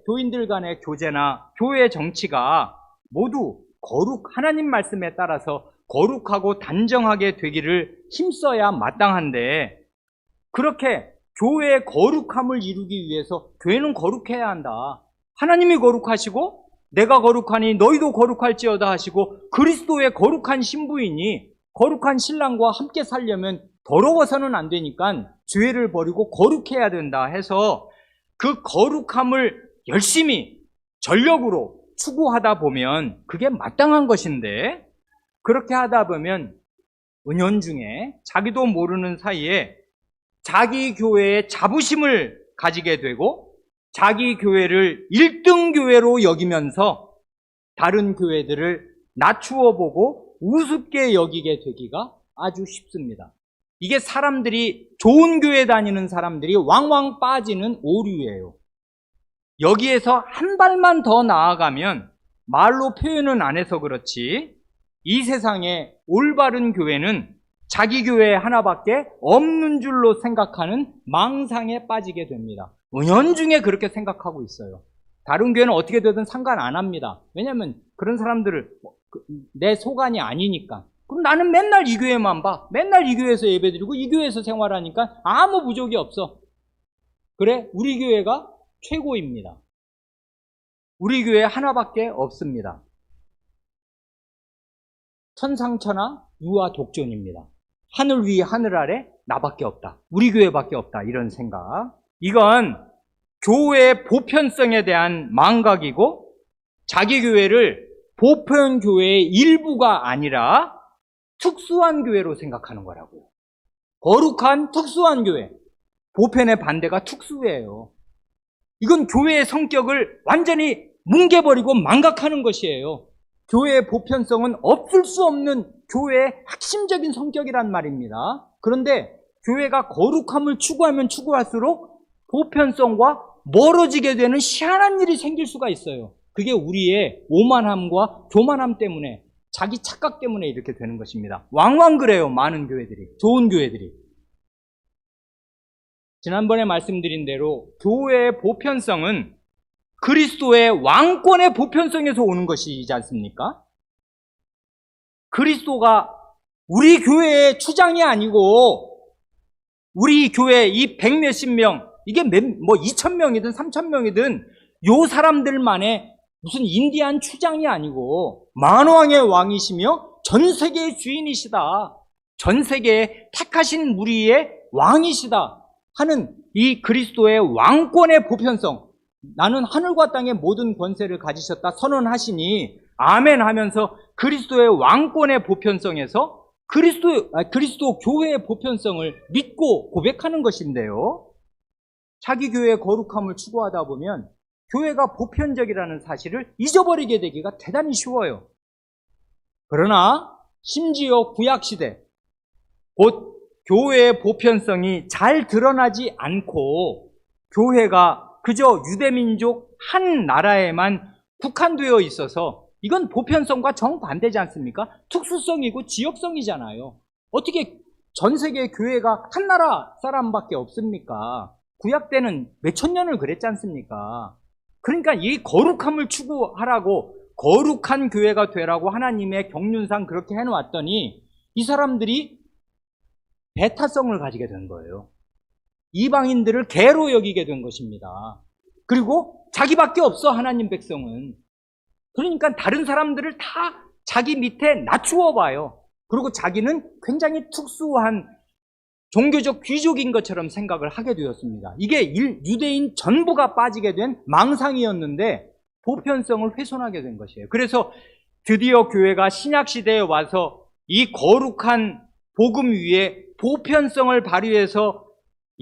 교인들 간의 교제나 교회의 정치가 모두 하나님 말씀에 따라서 거룩하고 단정하게 되기를 힘써야 마땅한데 그렇게 교회의 거룩함을 이루기 위해서 교회는 거룩해야 한다. 하나님이 거룩하시고 내가 거룩하니 너희도 거룩할지어다 하시고 그리스도의 거룩한 신부이니 거룩한 신랑과 함께 살려면 더러워서는 안 되니까 죄를 버리고 거룩해야 된다 해서 그 거룩함을 열심히 전력으로 추구하다 보면 그게 마땅한 것인데 그렇게 하다 보면 은연중에 자기도 모르는 사이에 자기 교회의 자부심을 가지게 되고 자기 교회를 1등 교회로 여기면서 다른 교회들을 낮추어 보고 우습게 여기게 되기가 아주 쉽습니다. 이게 사람들이 좋은 교회 다니는 사람들이 왕왕 빠지는 오류예요. 여기에서 한 발만 더 나아가면 말로 표현은 안 해서 그렇지 이 세상에 올바른 교회는 자기 교회 하나밖에 없는 줄로 생각하는 망상에 빠지게 됩니다. 은연중에 그렇게 생각하고 있어요. 다른 교회는 어떻게 되든 상관 안 합니다. 왜냐하면 그런 사람들을 내 소관이 아니니까. 그럼 나는 맨날 이 교회만 봐. 맨날 이 교회에서 예배드리고 이 교회에서 생활하니까 아무 부족이 없어. 그래? 우리 교회가 최고입니다. 우리 교회 하나밖에 없습니다. 천상천하 유아 독존입니다. 하늘 위 하늘 아래 나밖에 없다. 우리 교회밖에 없다. 이런 생각. 이건 교회의 보편성에 대한 망각이고 자기 교회를 보편 교회의 일부가 아니라 특수한 교회로 생각하는 거라고요. 거룩한 특수한 교회. 보편의 반대가 특수예요. 이건 교회의 성격을 완전히 뭉개버리고 망각하는 것이에요. 교회의 보편성은 없을 수 없는 교회의 핵심적인 성격이란 말입니다. 그런데 교회가 거룩함을 추구하면 추구할수록 보편성과 멀어지게 되는 희한한 일이 생길 수가 있어요. 그게 우리의 오만함과 교만함 때문에 자기 착각 때문에 이렇게 되는 것입니다. 왕왕 그래요. 많은 교회들이. 좋은 교회들이. 지난번에 말씀드린 대로 교회의 보편성은 그리스도의 왕권의 보편성에서 오는 것이지 않습니까? 그리스도가 우리 교회의 추장이 아니고 우리 교회 이 백몇십 명, 이게 2,000명이든 3,000명이든 요 사람들만의 무슨 인디안 추장이 아니고 만왕의 왕이시며 전 세계의 주인이시다, 전 세계에 택하신 무리의 왕이시다 하는 이 그리스도의 왕권의 보편성, 나는 하늘과 땅의 모든 권세를 가지셨다 선언하시니 아멘 하면서 그리스도의 왕권의 보편성에서 그리스도 교회의 보편성을 믿고 고백하는 것인데요, 자기 교회의 거룩함을 추구하다 보면 교회가 보편적이라는 사실을 잊어버리게 되기가 대단히 쉬워요. 그러나 심지어 구약시대 곧 교회의 보편성이 잘 드러나지 않고 교회가 그저 유대민족 한 나라에만 국한되어 있어서 이건 보편성과 정반대지 않습니까? 특수성이고 지역성이잖아요. 어떻게 전 세계 교회가 한 나라 사람밖에 없습니까? 구약 때는 몇천 년을 그랬지 않습니까? 그러니까 이 거룩함을 추구하라고, 거룩한 교회가 되라고 하나님의 경륜상 그렇게 해놓았더니 이 사람들이 배타성을 가지게 된 거예요. 이방인들을 개로 여기게 된 것입니다. 그리고 자기밖에 없어, 하나님 백성은. 그러니까 다른 사람들을 다 자기 밑에 낮추어 봐요. 그리고 자기는 굉장히 특수한 종교적 귀족인 것처럼 생각을 하게 되었습니다. 이게 유대인 전부가 빠지게 된 망상이었는데 보편성을 훼손하게 된 것이에요. 그래서 드디어 교회가 신약시대에 와서 이 거룩한 복음 위에 보편성을 발휘해서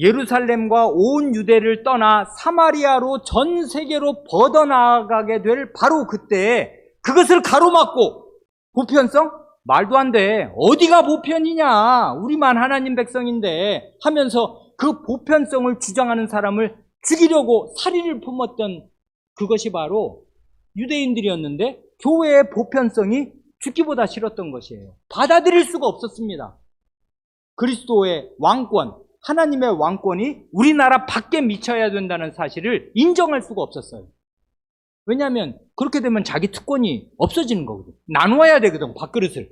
예루살렘과 온 유대를 떠나 사마리아로 전 세계로 뻗어나가게 될 바로 그때에 그것을 가로막고, 보편성? 말도 안 돼. 어디가 보편이냐? 우리만 하나님 백성인데 하면서 그 보편성을 주장하는 사람을 죽이려고 살인을 품었던 그것이 바로 유대인들이었는데 교회의 보편성이 죽기보다 싫었던 것이에요. 받아들일 수가 없었습니다. 그리스도의 왕권, 하나님의 왕권이 우리나라 밖에 미쳐야 된다는 사실을 인정할 수가 없었어요. 왜냐하면 그렇게 되면 자기 특권이 없어지는 거거든. 나누어야 되거든, 밥그릇을.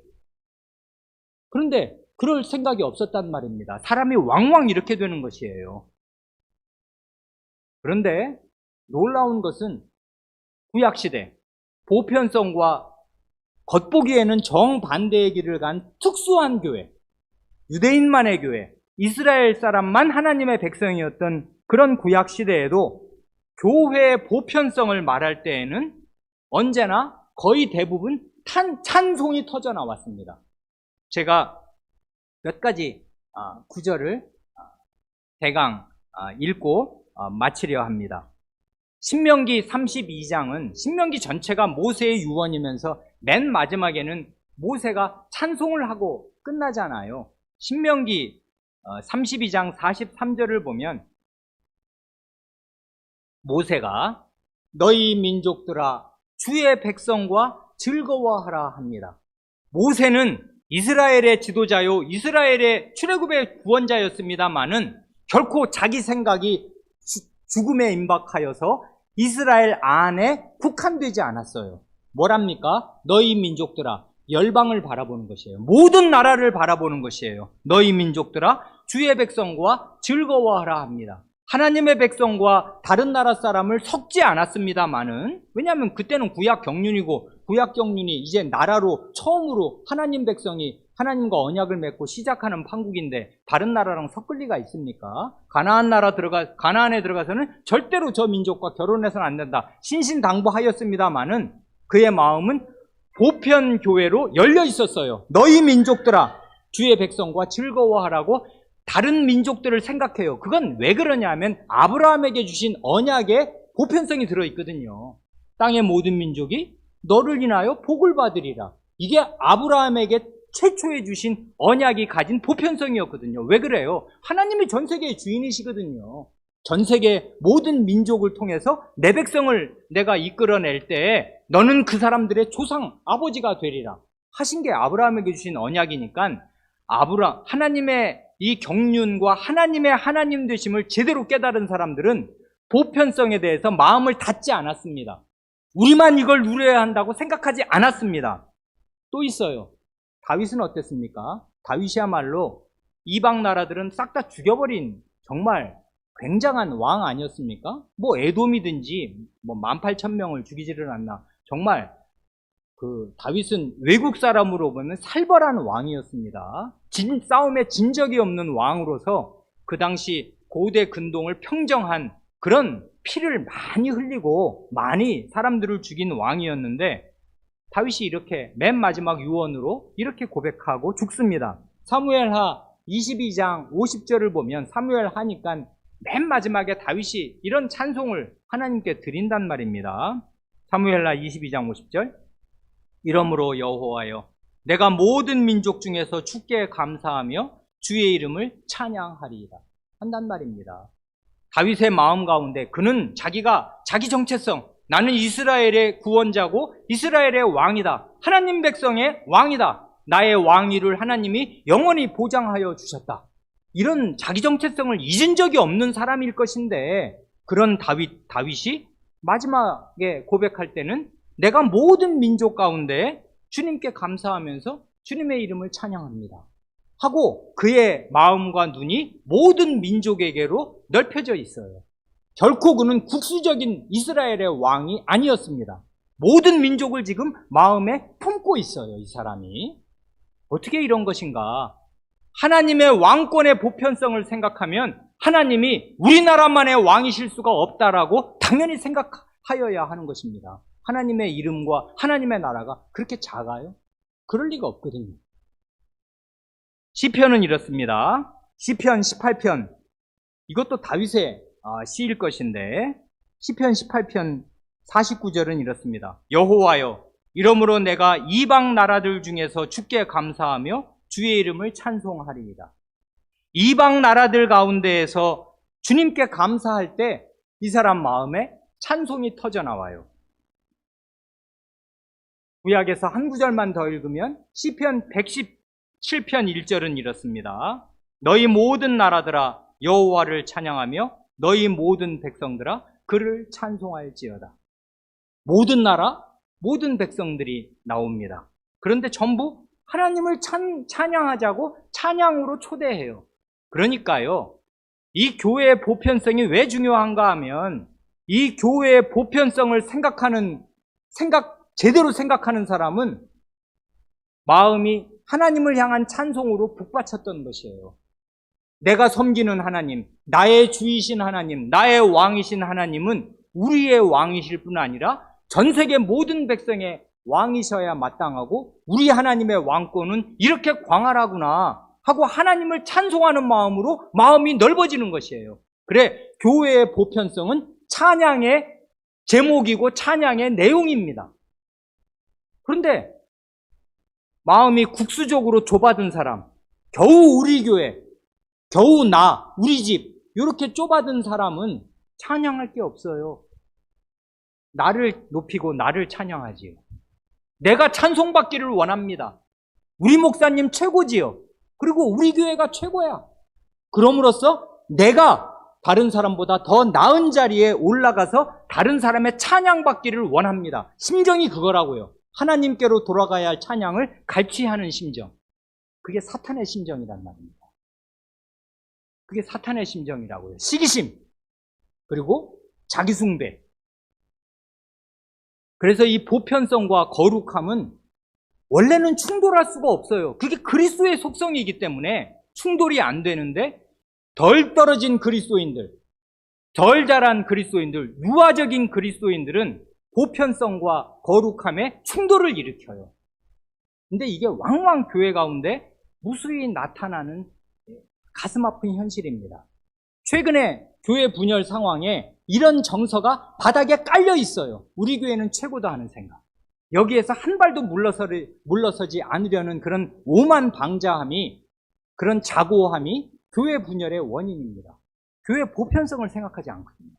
그런데 그럴 생각이 없었단 말입니다. 사람이 왕왕 이렇게 되는 것이에요. 그런데 놀라운 것은 구약시대 보편성과 겉보기에는 정반대의 길을 간 특수한 교회, 유대인만의 교회, 이스라엘 사람만 하나님의 백성이었던 그런 구약시대에도 교회의 보편성을 말할 때에는 언제나 거의 대부분 찬송이 터져 나왔습니다. 제가 몇 가지 구절을 대강 읽고 마치려 합니다. 신명기 32장은 신명기 전체가 모세의 유언이면서 맨 마지막에는 모세가 찬송을 하고 끝나잖아요. 신명기 32장 43절을 보면 모세가 너희 민족들아 주의 백성과 즐거워하라 합니다. 모세는 이스라엘의 지도자요, 이스라엘의 출애굽의 구원자였습니다마는 결코 자기 생각이 죽음에 임박하여서 이스라엘 안에 국한되지 않았어요. 뭐랍니까? 너희 민족들아, 열방을 바라보는 것이에요. 모든 나라를 바라보는 것이에요. 너희 민족들아 주의 백성과 즐거워하라 합니다. 하나님의 백성과 다른 나라 사람을 섞지 않았습니다마는, 왜냐하면 그때는 구약 경륜이고 구약 경륜이 이제 나라로 처음으로 하나님 백성이 하나님과 언약을 맺고 시작하는 판국인데 다른 나라랑 섞을 리가 있습니까? 가나안에 들어가서는 절대로 저 민족과 결혼해서는 안 된다, 신신당부하였습니다마는 그의 마음은 보편 교회로 열려 있었어요. 너희 민족들아 주의 백성과 즐거워하라고 다른 민족들을 생각해요. 그건 왜 그러냐면 아브라함에게 주신 언약에 보편성이 들어있거든요. 땅의 모든 민족이 너를 인하여 복을 받으리라. 이게 아브라함에게 최초에 주신 언약이 가진 보편성이었거든요. 왜 그래요? 하나님이 전 세계의 주인이시거든요. 전 세계 모든 민족을 통해서 내 백성을 내가 이끌어낼 때 너는 그 사람들의 조상, 아버지가 되리라 하신 게 아브라함에게 주신 언약이니까 하나님의 이 경륜과 하나님의 하나님 되심을 제대로 깨달은 사람들은 보편성에 대해서 마음을 닫지 않았습니다. 우리만 이걸 누려야 한다고 생각하지 않았습니다. 또 있어요. 다윗은 어땠습니까? 다윗이야말로 이방 나라들은 싹 다 죽여버린 정말 굉장한 왕 아니었습니까? 뭐 에돔이든지 뭐 18,000명을 죽이지를 않나. 정말 그 다윗은 외국 사람으로 보면 살벌한 왕이었습니다. 싸움에 진 적이 없는 왕으로서 그 당시 고대 근동을 평정한 그런 피를 많이 흘리고 많이 사람들을 죽인 왕이었는데 다윗이 이렇게 맨 마지막 유언으로 이렇게 고백하고 죽습니다. 사무엘하 22장 50절을 보면 사무엘하니까 맨 마지막에 다윗이 이런 찬송을 하나님께 드린단 말입니다. 사무엘하 22장 50절 이러므로 여호와여 내가 모든 민족 중에서 주께 감사하며 주의 이름을 찬양하리이다 한단 말입니다. 다윗의 마음 가운데 그는 자기 정체성 나는 이스라엘의 구원자고 이스라엘의 왕이다. 하나님 백성의 왕이다. 나의 왕위를 하나님이 영원히 보장하여 주셨다. 이런 자기 정체성을 잊은 적이 없는 사람일 것인데 그런 다윗이 마지막에 고백할 때는 내가 모든 민족 가운데 주님께 감사하면서 주님의 이름을 찬양합니다. 하고 그의 마음과 눈이 모든 민족에게로 넓혀져 있어요. 결코 그는 국수적인 이스라엘의 왕이 아니었습니다. 모든 민족을 지금 마음에 품고 있어요, 이 사람이. 어떻게 이런 것인가? 하나님의 왕권의 보편성을 생각하면 하나님이 우리나라만의 왕이실 수가 없다라고 당연히 생각하여야 하는 것입니다. 하나님의 이름과 하나님의 나라가 그렇게 작아요? 그럴 리가 없거든요. 시편은 이렇습니다. 시편 18편 이것도 다윗의 시일 것인데 시편 18편 49절은 이렇습니다. 여호와여 이러므로 내가 이방 나라들 중에서 주께 감사하며 주의 이름을 찬송하리이다. 이방 나라들 가운데에서 주님께 감사할 때 이 사람 마음에 찬송이 터져 나와요. 구약에서 한 구절만 더 읽으면 시편 117편 1절은 이렇습니다. 너희 모든 나라들아 여호와를 찬양하며 너희 모든 백성들아 그를 찬송할지어다. 모든 나라, 모든 백성들이 나옵니다. 그런데 전부 하나님을 찬양하자고 찬양으로 초대해요. 그러니까요, 이 교회의 보편성이 왜 중요한가 하면 이 교회의 보편성을 제대로 생각하는 사람은 마음이 하나님을 향한 찬송으로 북받쳤던 것이에요. 내가 섬기는 하나님, 나의 주이신 하나님, 나의 왕이신 하나님은 우리의 왕이실 뿐 아니라 전 세계 모든 백성의 왕이셔야 마땅하고 우리 하나님의 왕권은 이렇게 광활하구나 하고 하나님을 찬송하는 마음으로 마음이 넓어지는 것이에요. 그래, 교회의 보편성은 찬양의 제목이고 찬양의 내용입니다. 그런데 마음이 국수적으로 좁아든 사람, 겨우 우리 교회, 겨우 우리 집 이렇게 좁아든 사람은 찬양할 게 없어요. 나를 높이고 나를 찬양하지요. 내가 찬송받기를 원합니다. 우리 목사님 최고지요. 그리고 우리 교회가 최고야. 그럼으로써 내가 다른 사람보다 더 나은 자리에 올라가서 다른 사람의 찬양받기를 원합니다. 심정이 그거라고요. 하나님께로 돌아가야 할 찬양을 갈취하는 심정. 그게 사탄의 심정이란 말입니다. 그게 사탄의 심정이라고요. 시기심, 그리고 자기숭배. 그래서 이 보편성과 거룩함은 원래는 충돌할 수가 없어요. 그게 그리스도의 속성이기 때문에 충돌이 안 되는데 덜 떨어진 그리스도인들, 덜 자란 그리스도인들, 유아적인 그리스도인들은 보편성과 거룩함에 충돌을 일으켜요. 근데 이게 왕왕 교회 가운데 무수히 나타나는 가슴 아픈 현실입니다. 최근에 교회 분열 상황에 이런 정서가 바닥에 깔려 있어요. 우리 교회는 최고다 하는 생각. 여기에서 한 발도 물러서지 않으려는 그런 오만방자함이, 그런 자고함이 교회 분열의 원인입니다. 교회 보편성을 생각하지 않거든요.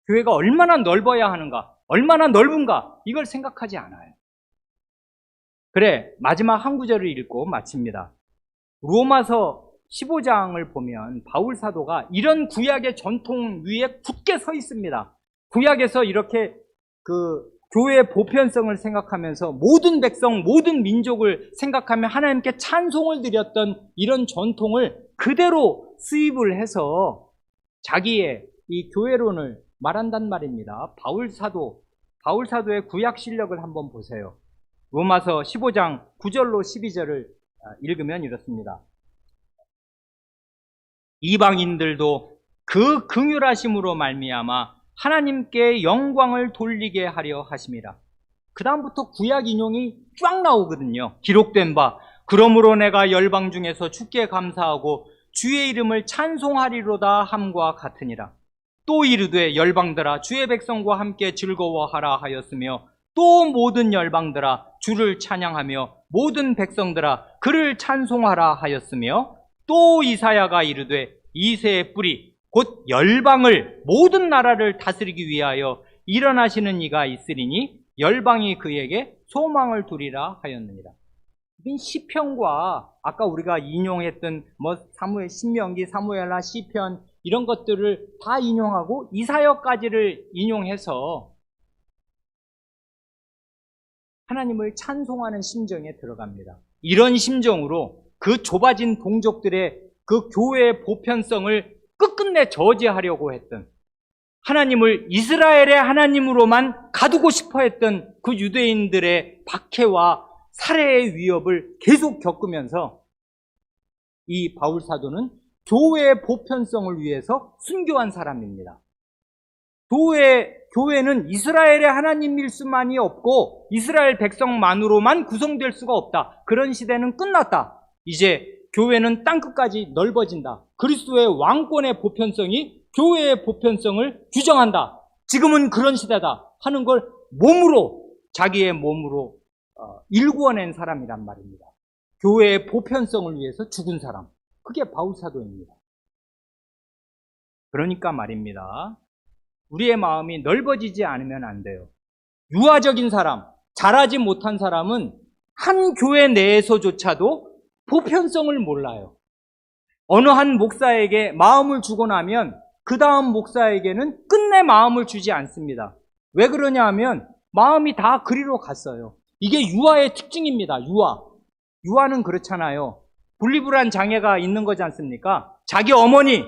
교회가 얼마나 넓어야 하는가, 얼마나 넓은가, 이걸 생각하지 않아요. 그래, 마지막 한 구절을 읽고 마칩니다. 로마서 15장을 보면 바울 사도가 이런 구약의 전통 위에 굳게 서 있습니다. 구약에서 이렇게 교회의 보편성을 생각하면서 모든 백성, 모든 민족을 생각하며 하나님께 찬송을 드렸던 이런 전통을 그대로 수입을 해서 자기의 이 교회론을 말한단 말입니다. 바울사도의 구약 실력을 한번 보세요. 로마서 15장 9절로 12절을 읽으면 이렇습니다. 이방인들도 그 긍휼하심으로 말미암아 하나님께 영광을 돌리게 하려 하심이라. 그 다음부터 구약 인용이 쫙 나오거든요. 기록된 바 그러므로 내가 열방 중에서 주께 감사하고 주의 이름을 찬송하리로다 함과 같으니라. 또 이르되 열방들아 주의 백성과 함께 즐거워하라 하였으며 또 모든 열방들아 주를 찬양하며 모든 백성들아 그를 찬송하라 하였으며 또 이사야가 이르되 이새의 뿌리 곧 열방을 모든 나라를 다스리기 위하여 일어나시는 이가 있으리니 열방이 그에게 소망을 두리라 하였느니라. 이 시편과 아까 우리가 인용했던 사무엘, 신명기, 사무엘하, 시편 이런 것들을 다 인용하고 이사야까지를 인용해서 하나님을 찬송하는 심정에 들어갑니다. 이런 심정으로 그 좁아진 동족들의 그 교회의 보편성을 끝끝내 저지하려고 했던, 하나님을 이스라엘의 하나님으로만 가두고 싶어 했던 그 유대인들의 박해와 살해의 위협을 계속 겪으면서 이 바울사도는 교회의 보편성을 위해서 순교한 사람입니다. 교회는 이스라엘의 하나님일 수만이 없고 이스라엘 백성만으로만 구성될 수가 없다. 그런 시대는 끝났다. 이제 교회는 땅끝까지 넓어진다. 그리스도의 왕권의 보편성이 교회의 보편성을 규정한다. 지금은 그런 시대다 하는 걸 자기의 몸으로 일구어낸 사람이란 말입니다. 교회의 보편성을 위해서 죽은 사람. 그게 바울사도입니다. 그러니까 말입니다. 우리의 마음이 넓어지지 않으면 안 돼요. 유아적인 사람, 자라지 못한 사람은 한 교회 내에서조차도 보편성을 몰라요. 어느 한 목사에게 마음을 주고 나면 그 다음 목사에게는 끝내 마음을 주지 않습니다. 왜 그러냐 하면 마음이 다 그리로 갔어요. 이게 유아의 특징입니다. 유아는 그렇잖아요. 분리불안 장애가 있는 거지 않습니까? 자기 어머니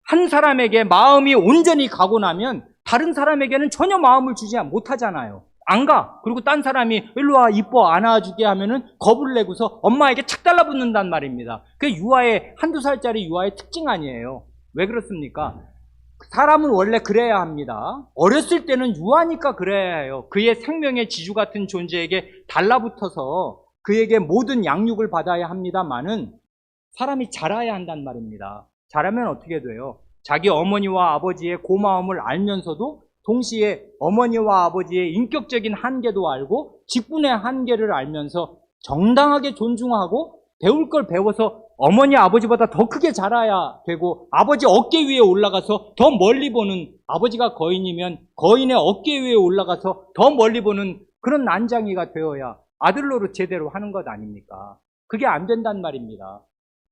한 사람에게 마음이 온전히 가고 나면 다른 사람에게는 전혀 마음을 주지 못하잖아요. 안 가. 그리고 딴 사람이 일로 와 이뻐 안아주게 하면은 겁을 내고서 엄마에게 착 달라붙는단 말입니다. 그게 한두 살짜리 유아의 특징 아니에요. 왜 그렇습니까? 사람은 원래 그래야 합니다. 어렸을 때는 유아니까 그래야 해요. 그의 생명의 지주 같은 존재에게 달라붙어서 그에게 모든 양육을 받아야 합니다만은 사람이 자라야 한단 말입니다. 자라면 어떻게 돼요? 자기 어머니와 아버지의 고마움을 알면서도 동시에 어머니와 아버지의 인격적인 한계도 알고 직분의 한계를 알면서 정당하게 존중하고 배울 걸 배워서 어머니 아버지보다 더 크게 자라야 되고 아버지 어깨 위에 올라가서 더 멀리 보는, 아버지가 거인이면 거인의 어깨 위에 올라가서 더 멀리 보는 그런 난장이가 되어야 아들 노릇 제대로 하는 것 아닙니까? 그게 안 된단 말입니다.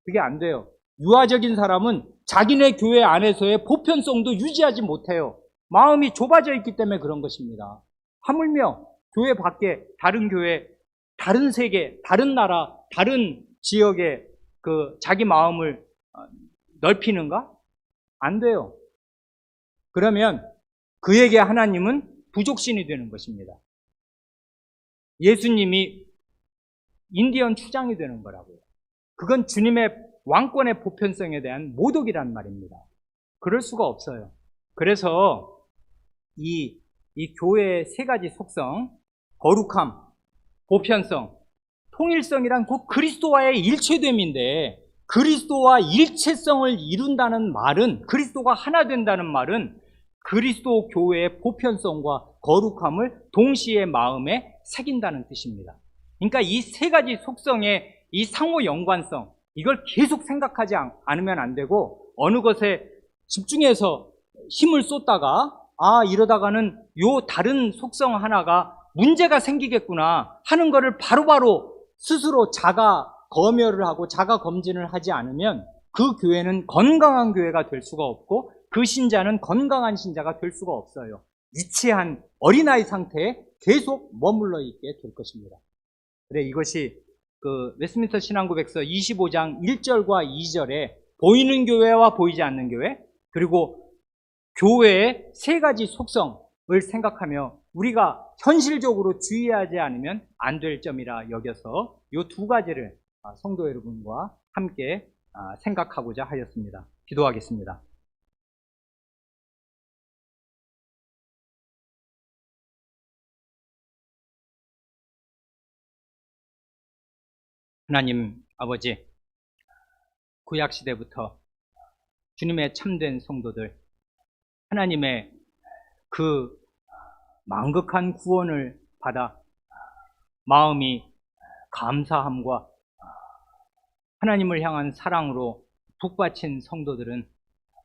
그게 안 돼요. 유아적인 사람은 자기네 교회 안에서의 보편성도 유지하지 못해요. 마음이 좁아져 있기 때문에 그런 것입니다. 하물며 교회 밖에 다른 교회, 다른 세계, 다른 나라, 다른 지역에 자기 마음을 넓히는가? 안 돼요. 그러면 그에게 하나님은 부족신이 되는 것입니다. 예수님이 인디언 추장이 되는 거라고요. 그건 주님의 왕권의 보편성에 대한 모독이란 말입니다. 그럴 수가 없어요. 그래서 이 교회의 세 가지 속성, 거룩함, 보편성, 통일성이란 곧 그리스도와의 일체됨인데, 그리스도와 일체성을 이룬다는 말은, 그리스도가 하나 된다는 말은 그리스도 교회의 보편성과 거룩함을 동시에 마음에 새긴다는 뜻입니다. 그러니까 이 세 가지 속성의 이 상호 연관성, 이걸 계속 생각하지 않으면 안 되고 어느 것에 집중해서 힘을 쏟다가 이러다가는 요 다른 속성 하나가 문제가 생기겠구나 하는 거를 바로바로 스스로 자가 검열을 하고 자가 검진을 하지 않으면 그 교회는 건강한 교회가 될 수가 없고 그 신자는 건강한 신자가 될 수가 없어요. 이치한 어린아이 상태에 계속 머물러 있게 될 것입니다. 그래, 이것이 그 웨스트민스터 신앙고백서 25장 1절과 2절에 보이는 교회와 보이지 않는 교회, 그리고 교회의 세 가지 속성을 생각하며 우리가 현실적으로 주의하지 않으면 안 될 점이라 여겨서 이 두 가지를 성도 여러분과 함께 생각하고자 하였습니다. 기도하겠습니다. 하나님 아버지, 구약시대부터 주님의 참된 성도들, 하나님의 그 망극한 구원을 받아 마음이 감사함과 하나님을 향한 사랑으로 북받친 성도들은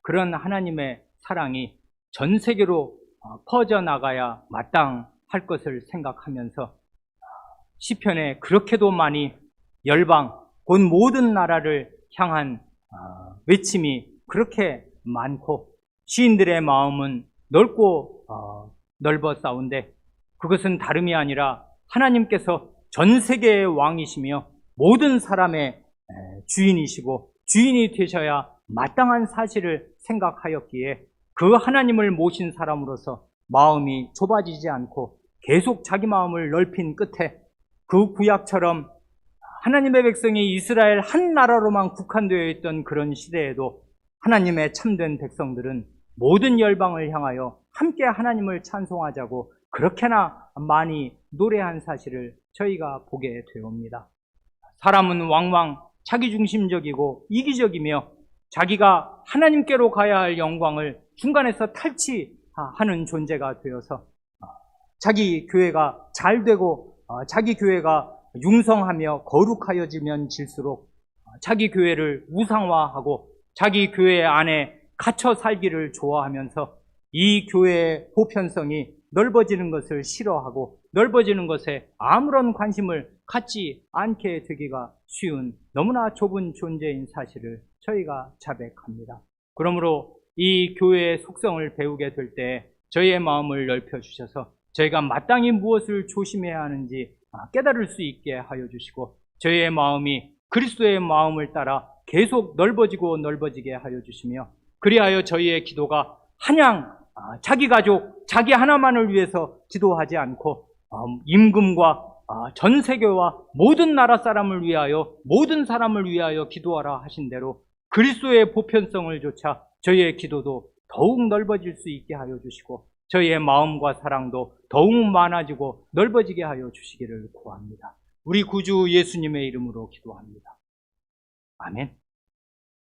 그런 하나님의 사랑이 전 세계로 퍼져나가야 마땅할 것을 생각하면서 시편에 그렇게도 많이 열방, 곧 모든 나라를 향한 외침이 그렇게 많고 시인들의 마음은 넓고 넓어싸운데 그것은 다름이 아니라 하나님께서 전 세계의 왕이시며 모든 사람의 주인이시고 주인이 되셔야 마땅한 사실을 생각하였기에 그 하나님을 모신 사람으로서 마음이 좁아지지 않고 계속 자기 마음을 넓힌 끝에 그 구약처럼 하나님의 백성이 이스라엘 한 나라로만 국한되어 있던 그런 시대에도 하나님의 참된 백성들은 모든 열방을 향하여 함께 하나님을 찬송하자고 그렇게나 많이 노래한 사실을 저희가 보게 되옵니다. 사람은 왕왕 자기중심적이고 이기적이며 자기가 하나님께로 가야 할 영광을 중간에서 탈취하는 존재가 되어서 자기 교회가 잘 되고 자기 교회가 융성하며 거룩하여지면 질수록 자기 교회를 우상화하고 자기 교회 안에 갇혀 살기를 좋아하면서 이 교회의 보편성이 넓어지는 것을 싫어하고 넓어지는 것에 아무런 관심을 갖지 않게 되기가 쉬운 너무나 좁은 존재인 사실을 저희가 자백합니다. 그러므로 이 교회의 속성을 배우게 될 때 저희의 마음을 넓혀주셔서 저희가 마땅히 무엇을 조심해야 하는지 깨달을 수 있게 하여 주시고 저희의 마음이 그리스도의 마음을 따라 계속 넓어지고 넓어지게 하여 주시며 그리하여 저희의 기도가 한양 자기 가족, 자기 하나만을 위해서 기도하지 않고 임금과 전 세계와 모든 나라 사람을 위하여 모든 사람을 위하여 기도하라 하신 대로 그리스도의 보편성을 조차 저희의 기도도 더욱 넓어질 수 있게 하여 주시고 저희의 마음과 사랑도 더욱 많아지고 넓어지게 하여 주시기를 구합니다. 우리 구주 예수님의 이름으로 기도합니다. 아멘.